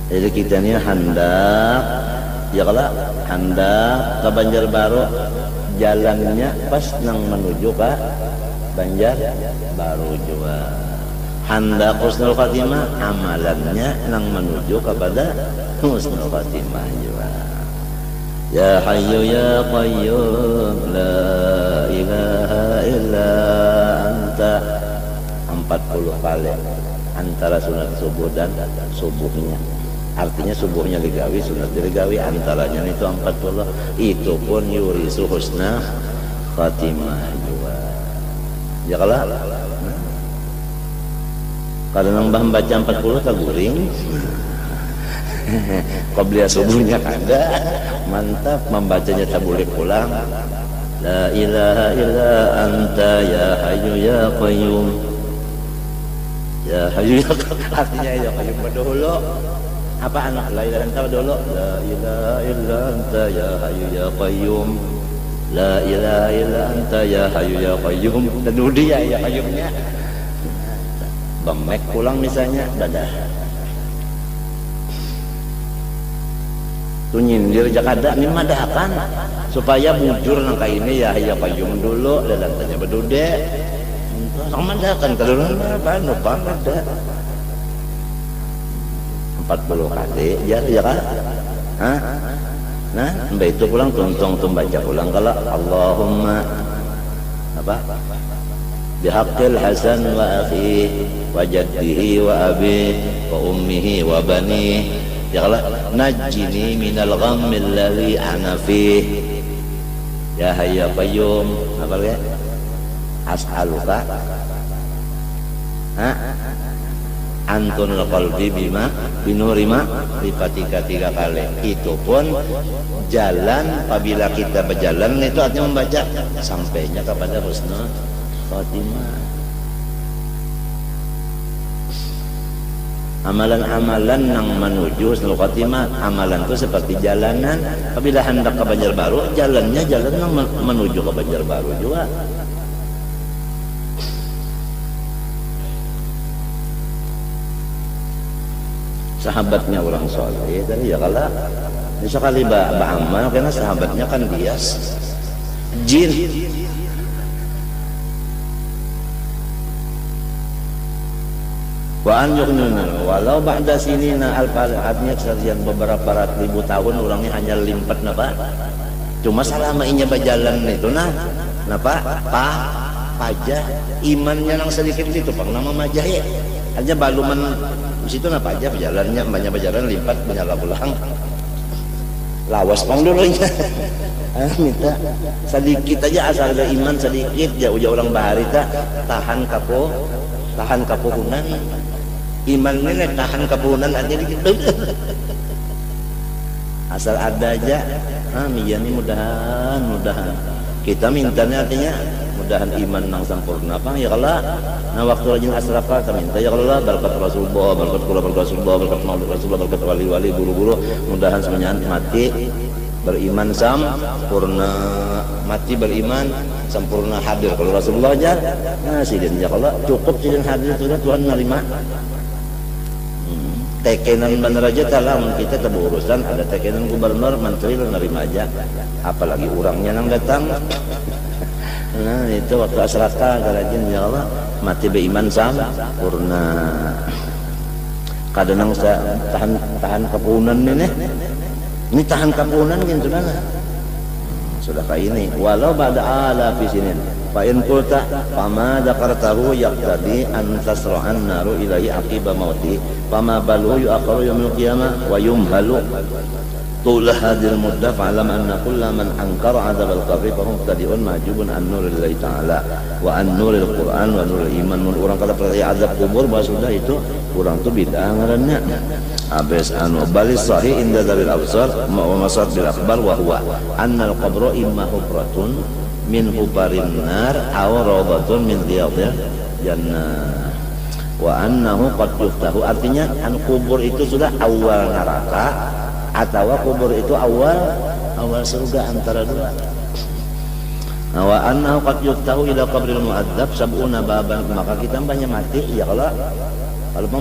Speaker 1: Jadi kita ini hendak, ya kalau hendak ke Banjarbaru, jalannya pas nang menuju ke Banjarbaru juga. Hendak husnul khatimah, amalannya nang menuju kepada husnul khatimah juga. Ya Hayyu ya Qayyum la ilaha illa anta 40 kali antara sunat subuh dan subuhnya. Artinya subuhnya digawi, sunat digawi, antaranya itu 40. Itu pun yurisu husna khatimah juga. Ya kalau nang baca 40 tak guring. Qabliyah subuhnya ada, mantap, membacanya tak boleh pulang. La ilaha illa anta ya Hayyu ya Qayyum. Ya Hayyu ya Qayyum, artinya ya Qayyum berdahulu. Apa anak la ilaha illa anta dulu? La ilaha illa anta ya Hayyu ya Qayyum. La ilaha illa anta ya Hayyu ya Qayyum. Dan dia ya Qayyumnya. Bemek pulang misalnya, dadah. Tu nyindir jakada ini madakan supaya mujur nangka ini ya Qayyum dulu dan tanya bedude sama madakan kalau apa lupa ada 40 kali ya kan nah mbak itu pulang tuntung baca pulang kalau Allahumma apa bihaqqil Hasan wa akhihi wa jaddihi wa abihi wa ummihi wa banihi. Ya Allah, najjini minal ghammil ladzi ana fih. Ya Hayyu Qayyum, apa lagi? As'aluka. Antunul qalbi bima binurima lipatika 3 kali. Itu pun jalan apabila kita berjalan itu artinya membaca sampainya kepada husnul khatimah. Amalan-amalan yang menuju husnul khatimah, amalan itu seperti jalanan. Apabila hendak ke Banjarbaru, jalannya jalan yang menuju ke Banjarbaru juga. Sahabatnya orang soleh tadi ya kalau sekali beramal karena sahabatnya kan bias jin. Wa an yuqnuna walau ba'da sinina al-farhatnya sekian beberapa ratus ribu tahun orangnya hanya limpat napa cuma selama inya berjalan itu napa pajah imannya nang sedikit itu pang nama majah ya aja baluman situ napa aja berjalannya banyak berjalan limpat menyala pulang lawas pang dulunya minta sedikit aja asal ada iman sedikit ya uja orang bahari tahan kapuhunan iman ini tahan kepunan aja gitu asal ada aja ini mudahan kita mintanya artinya mudahan iman nang sempurna apa ya kalau nah waktu rajin asrafa kita minta ya Allah berkat Rasulullah berkat maulid Rasulullah berkat wali-wali guru-guru mudahan semuanya mati beriman sempurna mati beriman sempurna hadir kalau Rasulullah aja sidin ya Allah cukup sidin hadir sudah Tuhan menerima tekenan bener aja talang kita keburusan ada tekenan gubernur menteri lo nerima aja apalagi orangnya yang datang nah itu waktu asraka garajin ya Allah mati beriman sempurna kadang saya tahan kepunan ini tahan kepunan gitu sudah kayak ini walau ba'da ala fi sinin fa in qulta fama dzakartahu yaqtadi an tasra'an naru ilahi aqiba mauti fama balu yu'aqaru yaumil qiyamah wa yumhalu tul hadil muddah fa'lam anna kulla man ankara 'adzabal qabri fa hum tadi'un majubun an nurillahi ta'ala wa an nuril qur'an wa nuril iman mun orang kata percaya azab kubur bahwa sudah itu kurang tuh bid'ah ngarannya abes balis sahih inda dzalil absar wa masad bil akhbar wa huwa annal qabra imma hufratun min hubarin nar aw rawdatun min riyadil jannah. Wa annahu qad yuftahu, artinya kubur itu sudah awal neraka atau kubur itu awal surga, antara dua. Wa annahu qad yuftahu ila qabril mu'adzab sab'una baban, maka kita banyak mati ya kalau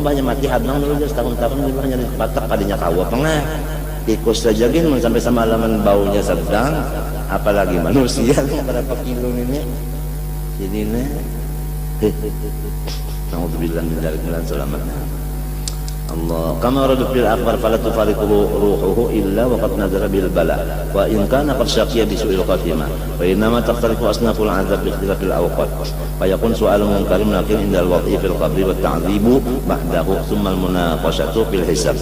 Speaker 1: banyak mati hadang dulu setahun-tahun dulu hanya di batak padinya kawa pengah tikus saja gin sampai semalaman baunya sedang, apalagi manusia berapa kilo ini nih. Naudzubillah min dzalik, selamatnya Allah. Kama warada fil akhbar fala tufariqu ruhuhu illa wa qad nazara bil bala wa in kana qad syaqiya bi su'il khatimah wa innama taqtarifu asnaful azab bi ikhtilafil awqat fa yakun su'al munkarin lakin indal wad'i fil qabri wa ta'dzibu ba'dahu thumma al munaqashatu fil hisab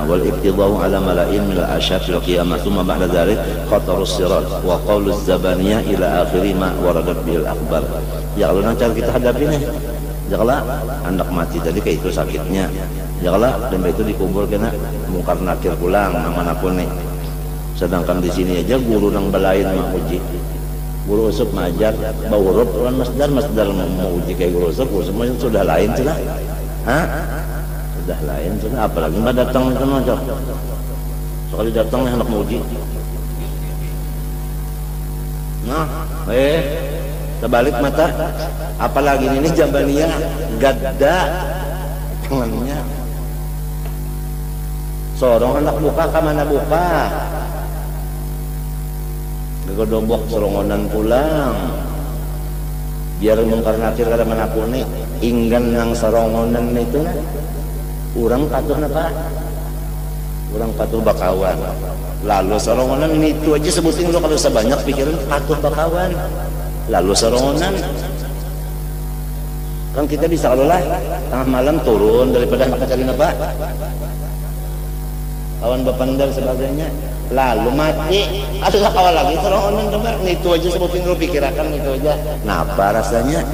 Speaker 1: wal ibtida'u ala mala'in min al ashab fil qiyamah thumma ba'da dzalik khatarus sirat wa qauluz zabaniyah ila akhiri ma warada bil akhbar. Ya kalau nanti kita hadapi nih, janganlah anak mati tadi kayak itu sakitnya, janganlah dan itu dikubur kena mungkar nakir pulang manapun nih. Sedangkan di sini aja guru nang belain mau uji, guru usup majar bau huruf orang masdar mau uji kayak guru usup sudah lain sudah, sudah lain sudah, apalagi nggak datang kan aja sekali datang nih anak mau uji. Nah, terbalik mata, apalagi ini Jabaniyah gadda tangannya sorong anak buka ke mana buka gegodobok sorongonan pulang biar mungkar nakir kada manapun nih inggan nang sorongonan itu nah urang patuh napa urang patuh bakawan lalu sorongonan itu aja sebutin lo kalau sebanyak pikiran patuh bakawan lalu sorongonan kan kita bisa kalau lah tengah malam turun daripada nak cari apa kawan bapandar sebagainya lalu mati ada kawan lagi sorongonan debar itu aja sebutin lu pikirakan itu aja napa rasanya.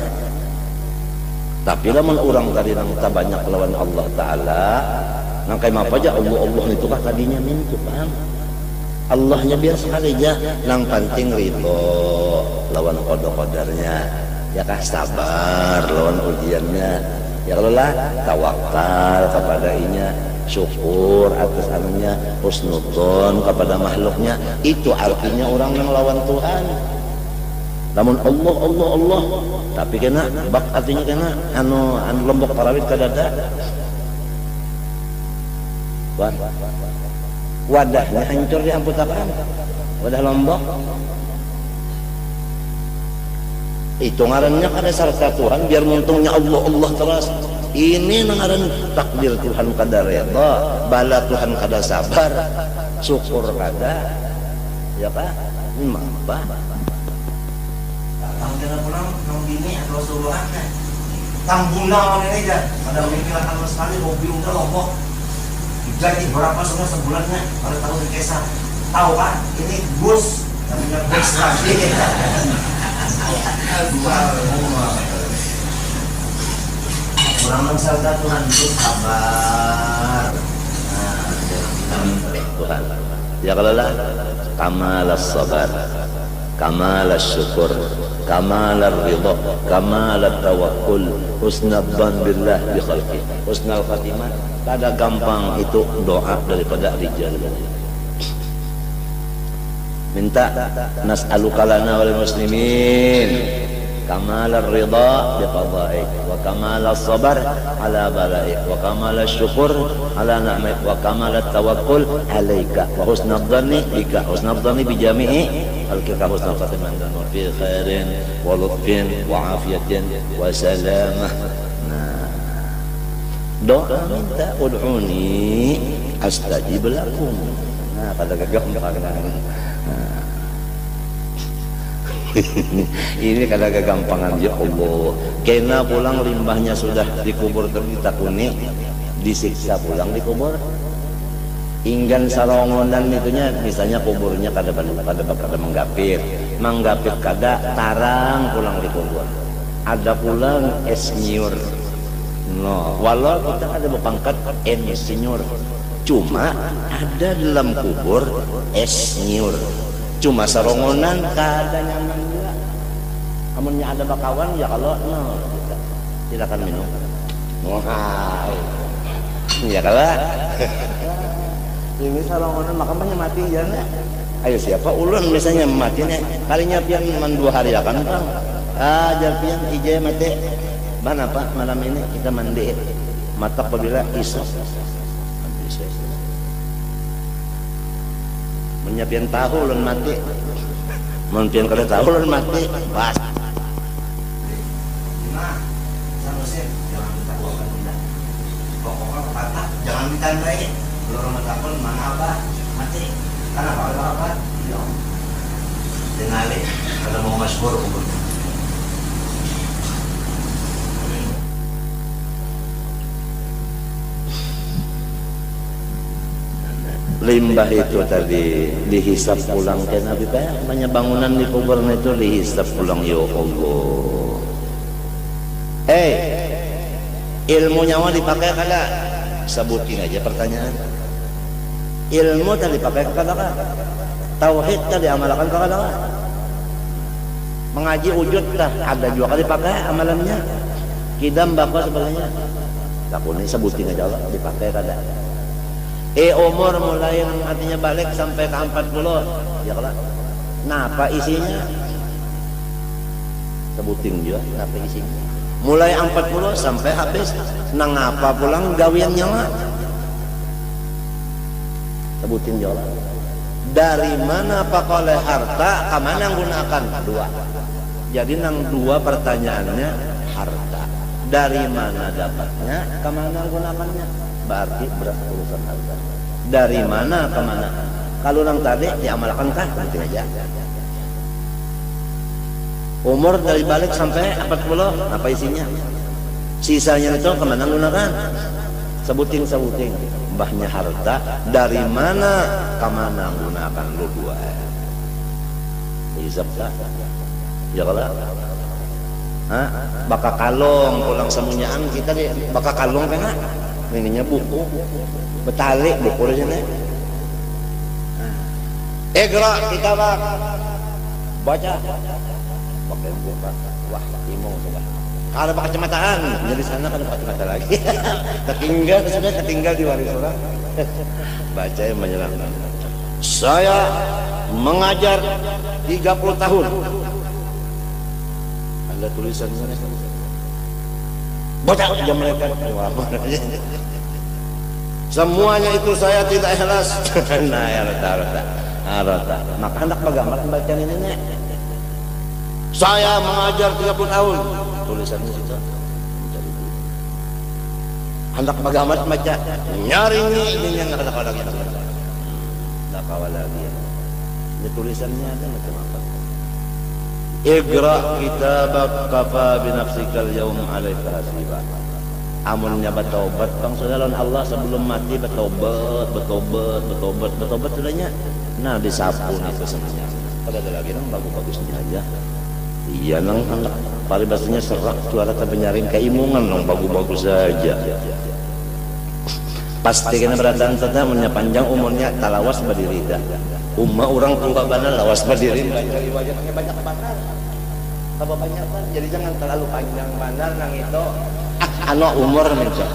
Speaker 1: Tapi lamun orang tadi nang banyak lawan Allah Ta'ala nang kayak apa aja Allah itu kah tadinya mintu paham Allahnya biar sekali aja nang penting rito lawan qada-qadarnya ya kah sabar lawan ujiannya ya kalau lah tawakal kepada inya syukur atas anunya husnudzon kepada makhluknya itu artinya orang yang lawan Tuhan. Namun Allah tapi kena bak artinya kena anu lombok parawit kadada wadahnya hancur diamput apaan wadah lombok itu ngarannya kada sarta Tuhan biar muntungnya Allah terus ini ngaran takdir Tuhan kada reda bala Tuhan kada sabar syukur kada ya pak apa
Speaker 2: datang kena pulang nang bini atau suruhannya tanggungan ini aja pada mikir sama sekali hobi udah lombok gaji berapa sebulannya pada tahun di Kesa tahu kan ini bus namanya bus lagi orang mensalda Tuhan itu sabar
Speaker 1: Tuhan ya kalau lah kamalas sabar kamalas syukur kamalar ridha kamalat tawakkul husnadzan billah bi khalqi husnul khatimah. Kada gampang itu doa daripada rijal minta nas'aluka lana wal muslimin kamalar ridha bi qada'ik wa kamalas sabar ala bala'ik wa kamalas syukur ala ni'matik wa kamalat tawakkul alaika wa husnadzanni bika husnadzanni bi jami'i al-kika husnul khatimah dan fi khairin wa lutfin wa afiyatin wa salamah. Doa minta ud'uni astajib lakum. Nah, pada gampang ini kada kegampangan ya Allah. Kena pulang limbahnya sudah dikubur terditakuni disiksa pulang dikubur. Inggan sarongonan itunya misalnya kuburnya kada menggapir kada tarang pulang dikubur. Ada pulang esnyur. No, walau kita ada berpangkat insinyur, cuma ada dalam kubur esnyur, cuma sarongonan kada nyaman juga. Amunnya ada bakawan ya kalau silakan minum. Wah, ya kalau ini salongan makamnya mati ya nih. Ayo siapa ulun biasanya matinya kalinya pian man 2 hari akan bang. Pian ije mati. Ban apa malam ini kita mandi. Mata apabila isya. Menyiapin tahu ulun mati. Mun pian kada tahu ulun mati. Bas.
Speaker 2: Jangan ditandai. Kalau orang takut mana apa mati. Karena apa? Ya. Dengali kalau mau masyhur umur.
Speaker 1: Limbah itu tadi dihisap pulang ke Nabi Pak. Banyak bangunan di kuburan itu dihisap pulang ya Allah. Ilmu nyawa dipakai kada? Sebutin aja pertanyaan. Ilmu tadi dipakai kada? Tauhid tadi amalkan kada? Mengaji wujud dah ada juga kali dipakai amalannya. Kidam bapak sebagainya. Takuni sebutin aja Allah dipakai kada? Umur mulai yang artinya balik sampai ke 40 ya kalau napa isinya sebutin juga napa isinya mulai 40 sampai habis nang apa pulang gawian nyawa sebutin juga dari mana pak oleh harta kemana gunakan 2 jadi nang 2 pertanyaannya harta dari mana dapatnya kemana gunakannya berarti berat urusan harta dari mana ke mana kalau nang tadi diamalkan kah penting aja umur dari balik sampai 40 apa isinya sisanya itu kemana gunakan sebuting mbahnya harta dari mana ke mana gunakan lu 2 hisab tak ya kalau bakal kalong pulang semunyaan kita di bakal kalong kan ininya buku betalik buku aja nih gerak kita bak baca pakai buku wah imong sudah kalau pakai kacamataan jadi sana kan pakai kacamata lagi ketinggal di waris orang baca yang menyeramkan saya mengajar 30 tahun ada tulisannya baca aja mereka semuanya itu saya tidak ikhlas. Nah ya rata maka hendak bagaimana pembacaan ini nek saya mengajar 30 tahun tulisannya situ hendak bagaimana baca nyari ini yang ada lagi tidak kawal lagi ini tulisannya ada macam apa Iqra kitabak kafa binafsikal yaum alaika hasiba amunnya bertobat bang saudara Allah sebelum mati bertobat sudahnya nah disapu itu semuanya pada ada lagi nang bagus-bagusnya aja iya nang paribasanya serak suara penyaring keimungan nang bagus-bagus saja pasti kena beradaan saja amunnya panjang umurnya talawas berdiri dah orang tua bana lawas berdiri wajahnya banyak banget tambah banyak kan jadi jangan terlalu panjang bandar nang itu anak umur mencak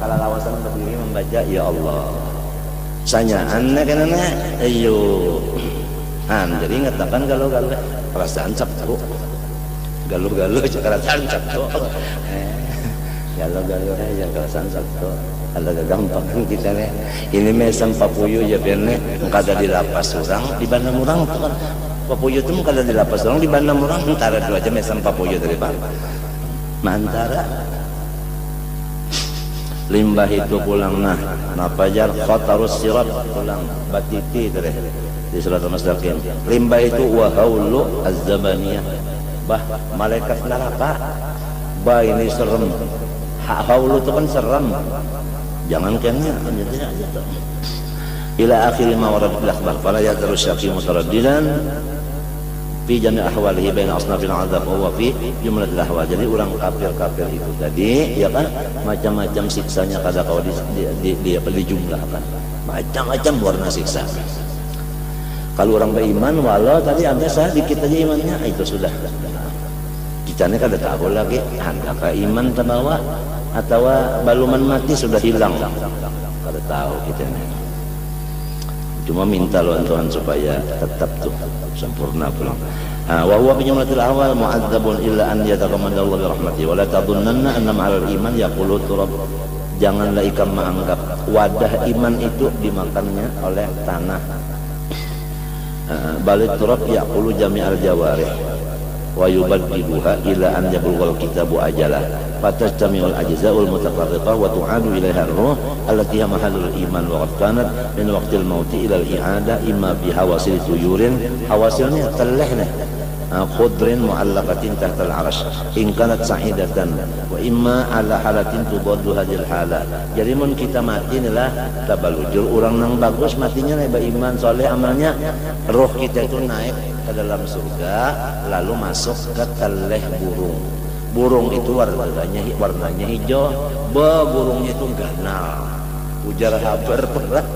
Speaker 1: kalau lawasan berdiri membaca ya Allah sanya aneh kan aneh ayo jadi ngatakan galuh perasaan sabtu galuh perasaan sabtu galuh aja perasaan sabtu kalau gampang kita nih ini mesam papuyu ya biarnya kada di lapas orang di bandar orang tuh kan papuyu itu kada di lapas orang di bandar orang antara 2 aja mesam papuyu dari bang mantara limbah itu pulang napajar khatarus sirat pulang batiti dari di surat al-mustaqim limbah itu wahaulu az-zabaniyah bah malaikat neraka bah ini serem haulu itu kan serem jangan kena ila akhir ma warad bil akhbar fala yadru syaqi mutaraddidan fi jami' ahwalihi baina asnafil azab wa fi jumlatil ahwal jadi orang kafir itu tadi ya kan macam-macam siksanya kada kau dijumlahkan macam-macam warna siksa Kalau orang beriman, walau tadi ada sedikit aja imannya, itu sudah. Kita ini kada tahu lagi, adakah iman terbawa atau baluman mati sudah hilang. Kada tahu kita ini. Cuma minta loh Tuhan supaya tetap tuh sempurna pulang. Wa huwa binyamatil awal mu'adzabun illa an yataqammadallahu bi rahmati wa la tadhunnanna anna ma'al iman yaqulu turab. Janganlah ikam menganggap wadah iman itu dimakannya oleh tanah. Balik turab yaqulu jami'al jawarih wa yubaddiluha ila an yablughal kitabu ajalah fatajtami'ul ajza'ul mutaqarriqah wa tu'adu ilaiha ar-ruh allati hiya mahallul iman wa qad kanat min waqtil mauti ila al-i'adah imma bi hawasil tuyurin, hawasilnya telehnya khudrin mu'allaqatin tahta al-'arsh in kanat sa'idatan wa imma ala halatin tudaddu hadhil hala. Jadi mun kita mati inilah tabalujur orang nang bagus matinya nih beriman soleh amalnya, roh kita itu naik ke dalam surga lalu masuk ke teleh burung. Burung itu warnanya hijau, burungnya itu ganal, ujar habar perah.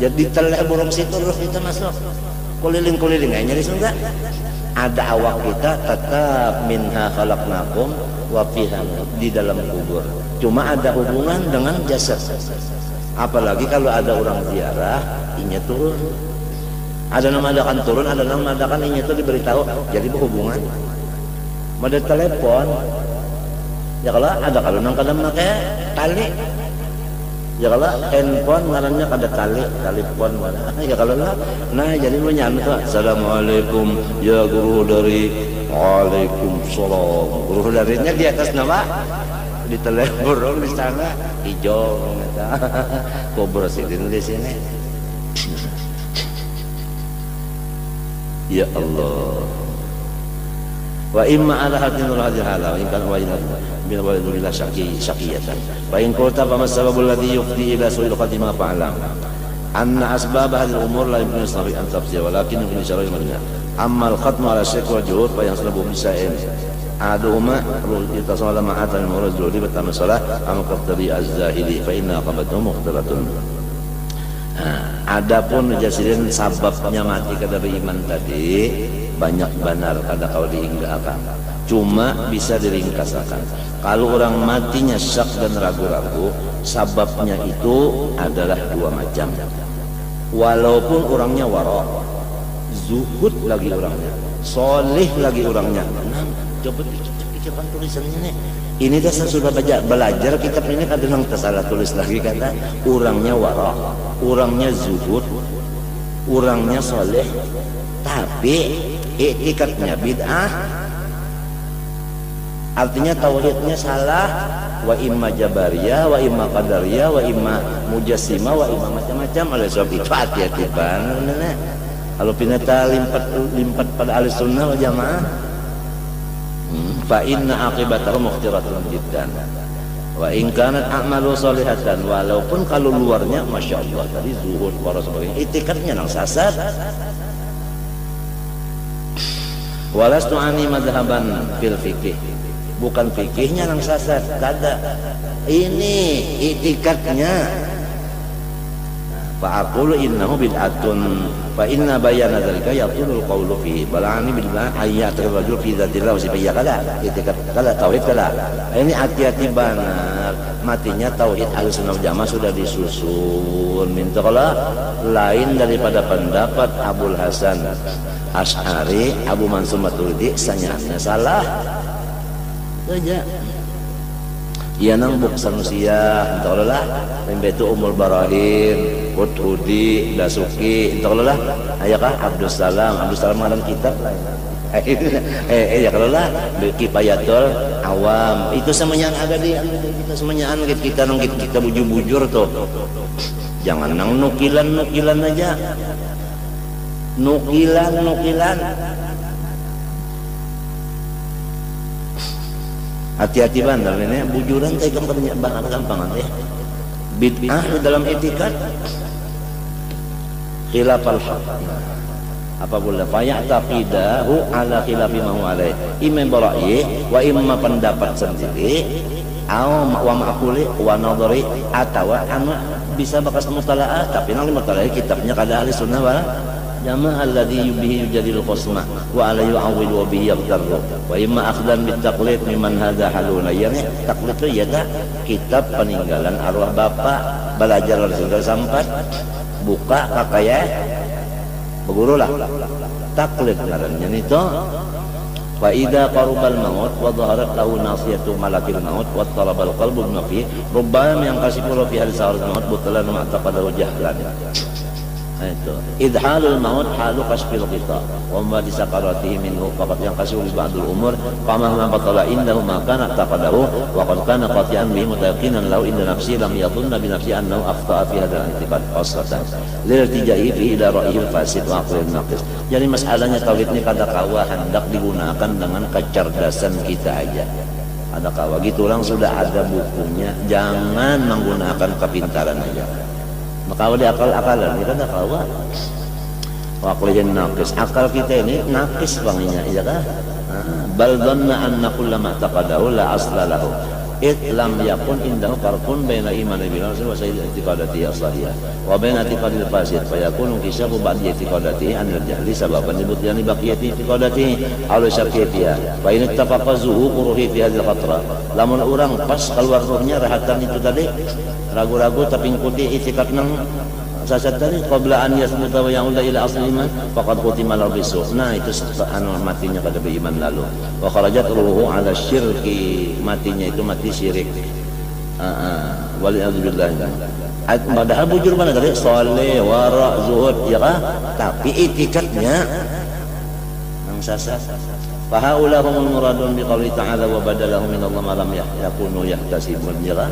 Speaker 1: Jadi teleh burung situ roh kita masuk keliling-keliling aja di surga. Ada awak kita tetap minha khalaqnakum wa fiha di dalam kubur. Cuma ada hubungan dengan jasad. Apalagi kalau ada orang ziarah, inya turun. Ada nama adakan turun, ada nama adakan inya itu diberitahu. Jadi berhubungan. Ada telepon. Ya kalau nang kadang pakai tali. Ya kalau handphone ngarannya kada tali, telepon mana. Ya kalau nah jadi lu nyampe assalamualaikum ya guru dari waalaikumsalam. Guru darinya di atas nama di telepon di sana hijau eta. Kubur sidin di sini. Ya Allah. Wa imma ala hadinul hadil hala wa in kana wajhan bil walidillah syaqiyatan fa in qulta fa masbabul ladhi yufdi ila su'il khatimah fa'lam anna asbab hadhihi al-umur la yumkinu sabi an tafsir walakin min syar'i madina amma al-khatmu ala syirk wal juhud fa yaslabu bisa'in aduhuma yatasawala ma'atan murad li batam salah am qadri az-zahidi fa inna qabatu mukhtalatun. Adapun jasirin sababnya mati kada beriman tadi banyak benar kada kau diinggalkan, cuma bisa diringkasakan. Kalau orang matinya syak dan ragu-ragu, sababnya itu adalah dua macam. Walaupun orangnya wara, zuhud lagi orangnya, solih lagi orangnya. Nah, coba dicek tulisannya nih. Ini dasar sudah belajar kitab ini kadang tersalah tulis lagi kata orangnya wara, orangnya zuhud, orangnya soleh, tapi iktikadnya bid'ah. Artinya tauhidnya salah, wa imma jabariyah, wa imma qadariyah, wa imma mujassimah, wa imma macam-macam. Oleh sebab itu hati-hati banget. Kalau pinata limpat pada ahli sunnah wal jamaah, fa inna aqibatahu mukhtiratun jiddan. Wa in kanat a'malu salihatan, walaupun kalau luarnya masya Allah tadi zuhud para sebagainya, itikadnya nang sasar. Walastu ani madhaban fil fikih, bukan fikihnya nang sasar, kada. Ini itikadnya. Fa aqulu innahu bid'atun fa inna bayana dzalika yaqulul qawlu fihi balani billah ayatul rajul fi dzatillah wa sifiyya kada itikad kada tauhid kada. Ini hati-hati benar, matinya tauhid Ahlussunnah wal Jamaah sudah disusun. Minta kalau lain daripada pendapat Abul Hasan Asy'ari, Abu Mansur Maturidi sanyaatnya salah saja. Ia nang buk sanusia entahlah membetu umul barahin Hudhudi Dasuki entahlah ayakah Abdul Salam ngaran kitab lah. Ya kalau lah Kifayatul Awam itu semuanya ada di kita semuanya kita nang kita bujur-bujur tuh. Jangan nang nukilan aja. Nukilan. Hati-hati bandar ini bujuran teh gampang teh. Bid'ah dalam etikad khilafal haq. Apabila fayataqidahu ala khilafi ma huwa alaih. Imma bara'i wa imma pendapat sendiri wa ma'quli wa nadhari atawa anu bisa bakas mutalaah tapi nang mutalaah kitabnya kada ahli sunnah wal jamaah alladhi bihi yujadil khusma wa ala yu'awwil wa bihi yaqtarru wa imma akhdan bit taqlid mimman hadha haluna yani taklid itu ya kitab peninggalan arwah bapak belajar dari sampat buka kakaya beguru lah taklid ngarannya itu fa idza qarubal maut wa dhaharat lahu nasiyatu malakil maut wa talabal qalbu nafi rubbama yanqasimu fi hal sa'ar maut butalan ma taqadahu jahlan itu idhalul maut halu kasfil qita wa ma di sakaratihi minhu faqat yanqasimu bi ba'dul umur qama ma batala indahu ma kana taqadahu wa qad kana qati'an bi mutayaqinan lahu inda nafsi lam yadhunna bi nafsi annahu akhta'a fi hadzal i'tiqad qasatan lil tijai fi ila ra'yil fasid wa aqlin naqis. Jadi masalahnya tauhid ini kada kawa hendak digunakan dengan kecerdasan kita aja. Ada kawa gitu orang sudah ada bukunya, jangan menggunakan kepintaran aja. Maka di akal-akalan ini kan ada kawa. Wa aqlin naqis. Akal kita ini naqis banginya, iya kan? Bal dhanna anna kullama taqadahu la asla lahu. Lam yakun indahu farqun baina iman billah wa sayyid i'tiqadati as-sahihah wa baina i'tiqadil fasid fa yakunu kishafu ba'd i'tiqadati an al-jahli sababan libutyan baqiyati i'tiqadati aw syarqiyatiha fa in ittafaqa zuhuruhi fi hadhihi al-fatra lamun urang pas keluar rohnya rahatan itu tadi ragu-ragu tapi ngikuti i'tiqad nang sasat tadi qabla an yasmuta wa ya'uda ila asli iman faqad qutima al-bisu. Nah itu anu matinya kada beriman lalu wa kharajat ruhu ala syirki, matinya itu mati syirik. Waliyadzubillah. Padahal bujur mana tadi saleh wara zuhud ya kah, tapi itikadnya nang sasat. Fa haula humul muradun bi qouli ta'ala wa badalahum min Allah ma lam yakunu yahtasibun ya kah.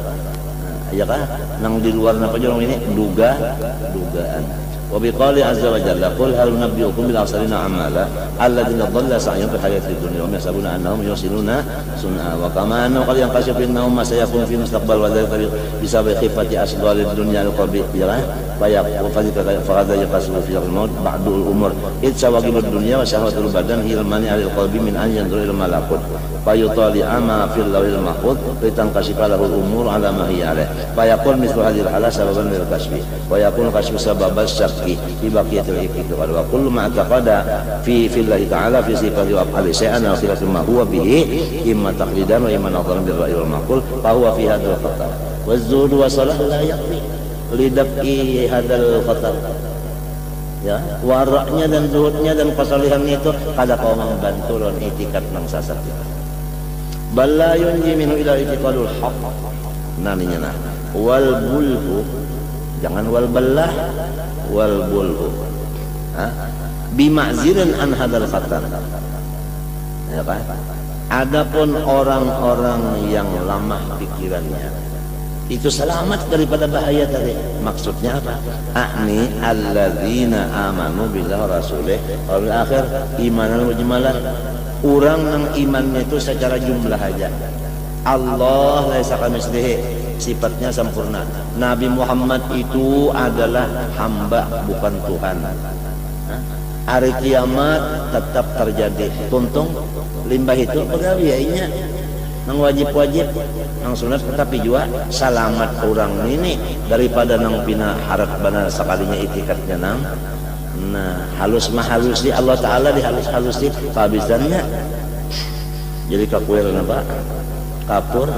Speaker 1: Ya kan nang di luar napa jorong ini dugaan wa biqali azza wa jalla qul hal nabiyukum bil asalina amala alladziina dhalla sa'yuhum fil hayatid dunya wa yahsabuna annahum yusiluna sun'a wa kama annahu qad yanqashifu innahum ma sayakun fi mustaqbal wa dzalika bisababi khifati asdalid dunya al-qalbi ya kan fa hadha yaqasu fi al-maut ba'dul umur id sawagibud dunya wa syahwatul badan hilmani alil qalbi min an yanzur ila malakut fayutali ama fil lawil mahfuz litanqashifa lahu al-umur ala ma hiya alayh fayakun mithlu hadhihi al-hala sababan lil kashfi wa yakun kashfu sababas syakki fi baqiyatil i'tiqad wa kullu ma taqada fi fillahi ta'ala fi sifati wa af'ali shay'an khilafun ma huwa bihi imma taqlidan wa imma nadharan bil ra'yi wal maqul fa huwa fi hadzal khatar wa zuhud wa salah la yaqdi lidaf'i hadzal khatar ya waraknya dan zuhudnya dan kesalihannya itu kada kau membantu lawan i'tiqad nang sasat bal la yunji minhu ila i'tiqadul haqq naninya wal bulhu jangan wal ballah wal bulhu bima'zirin an hadal khatar ya kan. Adapun orang-orang yang lemah pikirannya itu selamat daripada bahaya tadi. Maksudnya apa? Akni alladzina amanu billahi rasulih wal akhir imanan mujmalan. Orang yang imannya itu secara jumlah aja. Allah laisa kamitslihi, sifatnya sempurna. Nabi Muhammad itu adalah hamba bukan Tuhan. Hari kiamat tetap terjadi. Tuntung limbah itu pegawainya nang wajib-wajib nang sunat tetapi juga selamat orang ini daripada nang pina harap bana sekalinya itikadnya nang nah halus mah halus di Allah Ta'ala dihalus-halus di kehabisannya jadi kakuir apa kapur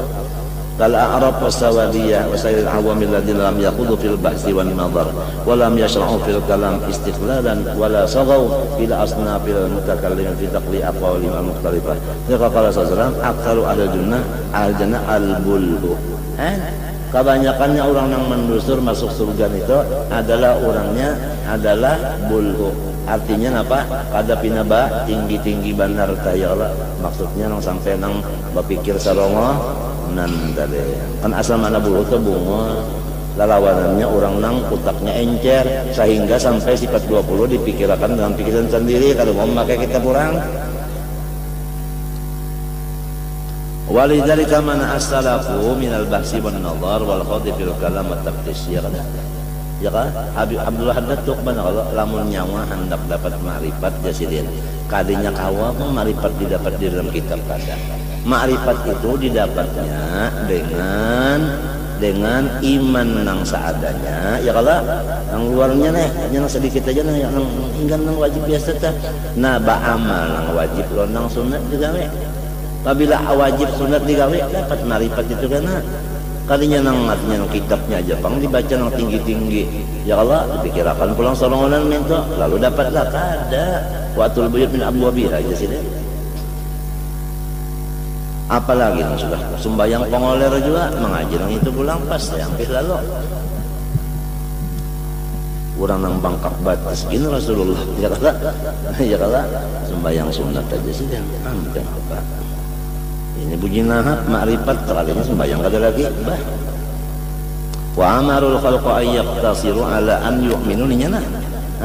Speaker 1: kal a'rab wasawadiyah wasairil awamil ladzina lam yaqudu fil bahsi wan nadhar wa lam yashra'u fil kalam istiqlalan wa la saghaw ila asnafil mutakallimin fi taqli aqwali al mukhtalifah. Maka qala sallallahu aktsaru al jannah al bulhu. Kebanyakannya orang yang mendusur masuk surga itu adalah orangnya adalah bulhu. Artinya apa? Kada pinaba tinggi-tinggi bandar kaya Allah. Maksudnya nang sampai nang berpikir sarongo nan tadi. Kan asal mana bulhu itu bunga. Lalawanannya orang nang utaknya encer sehingga sampai sifat 20 dipikirkan dengan pikiran sendiri kalau mau memakai kita kurang. Walidzalika mana as-salafu minal bahsi wan nadhar wal khawdi fil kalam wat taftis ya kan. Ya kan? Habib Abdullah Haddad tuh mana kalau lamun nyawa hendak dapat ma'rifat jasidin. Kadinya kawa ma'rifat didapat di dalam kitab kada. Ma'rifat itu didapatnya dengan iman nang seadanya ya kalau yang luarnya nih yang sedikit aja nih yang hingga nang wajib biasa tah nah ba'amal nang wajib lo nang sunat digawe apabila wajib sunat digawe dapat ma'rifat itu karena kalinya nang artinya nang kitabnya aja pang dibaca nang tinggi-tinggi ya Allah dipikirkan pulang sorongan minta lalu dapatlah kada watul buyut min abwabiha aja sih deh. Apalagi sudah sembahyang pengoler juga mengaji nang itu pulang pas yang lalu orang nang bangkak batas gini Rasulullah ya kala sembahyang sunat aja sih dan bukan apa ini bunyi nahab ma'rifat kalinya sembahyang kada lagi bah wa amarul khalqa ayyaqtasiru ala an yu'minu ninyana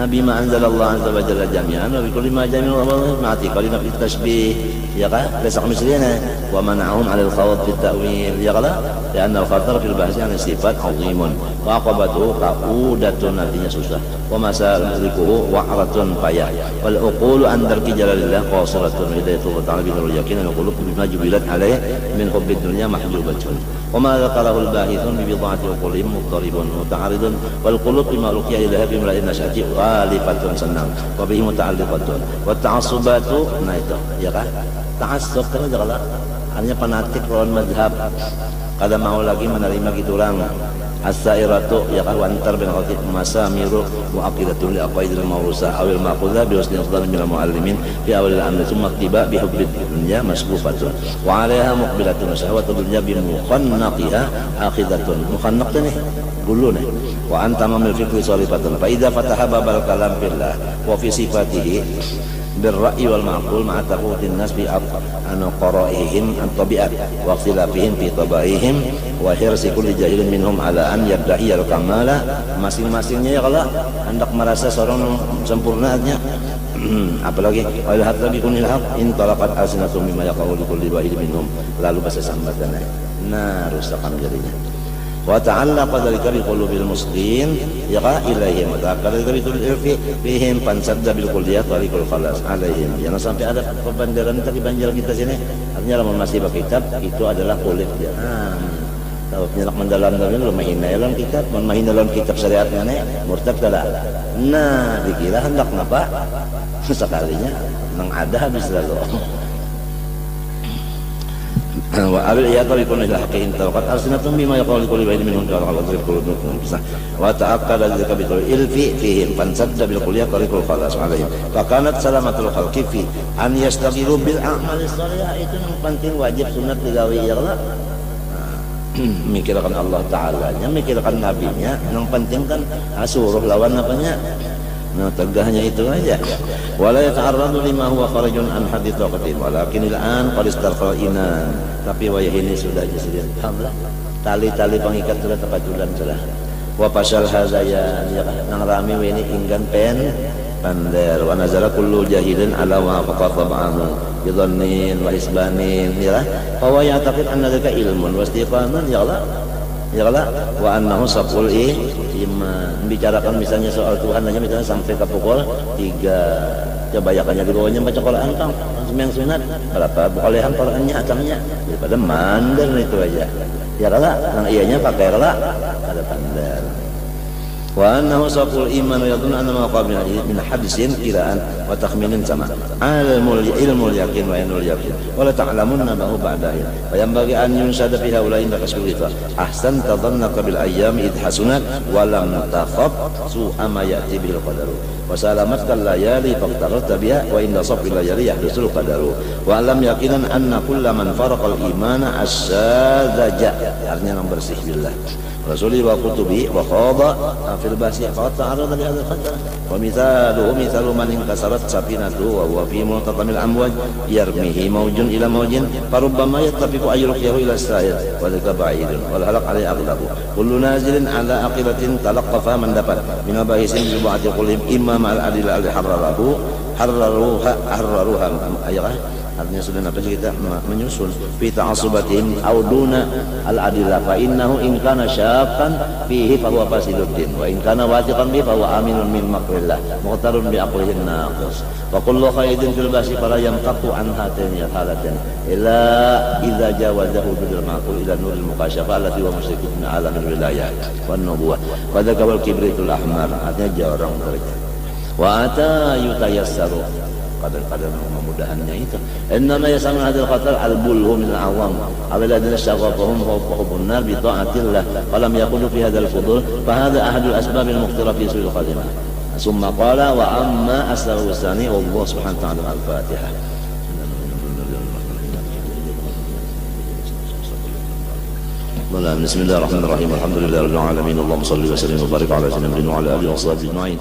Speaker 1: bima anzalallah azza wa jalla jami'an wa bikulli ma jami'u Allah ma'ati qalina fi tashbih ya kan lesak misalnya wa mana'ahum 'ala al-khawd fi ta'wil ya kan karena al-khatar fil bahsi an sifat 'azimun wa aqabatuhu qaudatun artinya susah wa masalikuhu wa'ratun payah wal uqulu an darki jalalillah qasiratun hidayatu ta'ala bil yakin al qulub bima jubilat alaih min hubbid dunya mahjubatun wa ma dzakarahu al-bahithun bi bid'ati uqulihim muqtaribun muta'aridun wal qulub bima luqiya ilaha bi mala'in nasyati ghalifatun senang wa bihi muta'alliqatun wa ta'assubatu nah itu ya kan ta'assub kan adalah hanya fanatik lawan mazhab kada mau lagi menerima gitu orang as-sa'iratu ya kan wantar bin khatib masamiru wa aqidatul aqaidil mawrusa awil maqudha bi husnil khadam min muallimin fi awal al-amr thumma tiba bi hubbid dunya masbufatun wa 'alaiha muqbilatun syahwatud dunya bi muqannaqiha akhidatun muqannaq nih dulu nih wa anta mamil fikri salifatun fa idza fataha babal kalam billah wa fi sifatihi بالرأي والمعقول مع تفوت الناس عن قرائهم عن طبيعة واختلافهم في طبائعهم وحرص كل جاهل منهم على أن يدعي الكمال masing-masingnya ya kalau hendak merasa seorang sempurnanya apalagi wal hatta bi kunil haq in talaqat alsinatum mimma yaqulu likulli wahid minhum lalu bahasa sambatannya nah rusakan jadinya wa ta'allaqa dzalika bi qulubil muslimin yaqa ilaihim wa ta'allaqa dzalika bi fihim pansadda bil kulliyat wa likul khalas alaihim jangan sampai ada pembanderan tadi banjir kita sini artinya lamun masih baca kitab itu adalah kulit dia tahu penyelak mendalam dalam lumayan dalam kitab main dalam kitab syariatnya nih murtad kada nah dikira hendak napa sekalinya nang ada habis lalu wa al iyata bi kulli haqqin tawqat alsinatum bima yaqulu kulli bayin minhum qala Allah qulubun bisa wa ta'aqqada dzalika bi ilfi fihim fansadda bil kulliyat tariqul khalas alaihim fa kanat salamatul khalqi fi an yastabiru bil a'malis shalihah itu yang penting wajib sunat digawe ya Allah mikirkan Allah Ta'ala nya mikirkan nabinya yang penting kan suruh lawan apanya nah tegahnya itu aja wala yata'arradu lima huwa kharajun an hadits waqtin walakin al-an qad istarqalina tapi wayah ini sudah disediakan alhamdulillah tali-tali pengikat sudah terpajulan sudah wa pasal hazaya nang rami ini inggan pen pander wa nazala kullu jahilin ala wa faqata ba'ahu bidhannin wa isbanin ya fa wa ya'taqid anna dzalika ilmun wa istiqaman ya Allah wa annahu saqul iman bicarakan misalnya soal Tuhan aja misalnya sampai ke pukul 3 coba bayakannya di bawahnya baca Quran kang sembahyang sunat berapa bolehan Qurannya atamnya daripada mandar itu aja ya Allah nang iyanya pakai rela ada pandar wa annahu saqul iman wa yadun anna ma qabila min hadisin kiraan wa takhminin sama ilmul yakin wa ainul yakin wa la ta'lamunna bahu ba'dahi wa yanbaghi an yunsada fi haula'i indaka sulita ahsan tadhannaka bil ayyami id hasunat wa lam takhaf su'a ma ya'ti bil qadaru wa salamatkal layali faqtarata biha wa inda safil layali yahdusul qadaru wa lam yaqinan anna kullaman faraqal imana asyadzaja artinya yang bersih billah Rasuli wa kutubi wa khada fil basi fa ta'arada li hadha al-khatar wa mithalu man inkasarat safinatu wa huwa fi multaqamil amwaj yarmihi mawjun ila mawjin farubbama yattafiqu ayyuhu ila as-sa'id wa dzaka ba'idun wal halaq alai aqlabu kullu nazilin ala aqibatin talaqqafa man dapat min abahisin bi ba'di qulihim imma ma'al adilla al harraruha artinya sudah apa kita menyusun fi ta'assubatihim auduna al-adillah fa innahu in kana syaqan fihi fa huwa fasiduddin wa in kana wathiqan bihi fa huwa aminun min makrillah muqtarun bi aqlihin naqis wa kullu qaidin fil basi fala yamtaqu an hatain halatin illa idza jawazahu bil maqul ila nuril mukasyafa allati wa musyriku min alamil wilayah wan nubuwah wa dzakal kibritul ahmar artinya jarang mereka wa ata yutayassaru kadang-kadang memudahannya itu innama yasamun hadil khatar al-bulhu min al-awam awaladina syaghafuhum hubun nar bi ta'atillah falam yakunu fi hadal fudul fa hadha ahadul asbab al-muqtara fi su'il khatimah summa qala wa amma asbabu tsani wallahu subhanahu wa ta'ala al-fatihah. Bismillahirrahmanirrahim alhamdulillahirabbil alamin allahumma shalli wa sallim wa barik ala sayyidina wa ala alihi wa sahbihi ajma'in.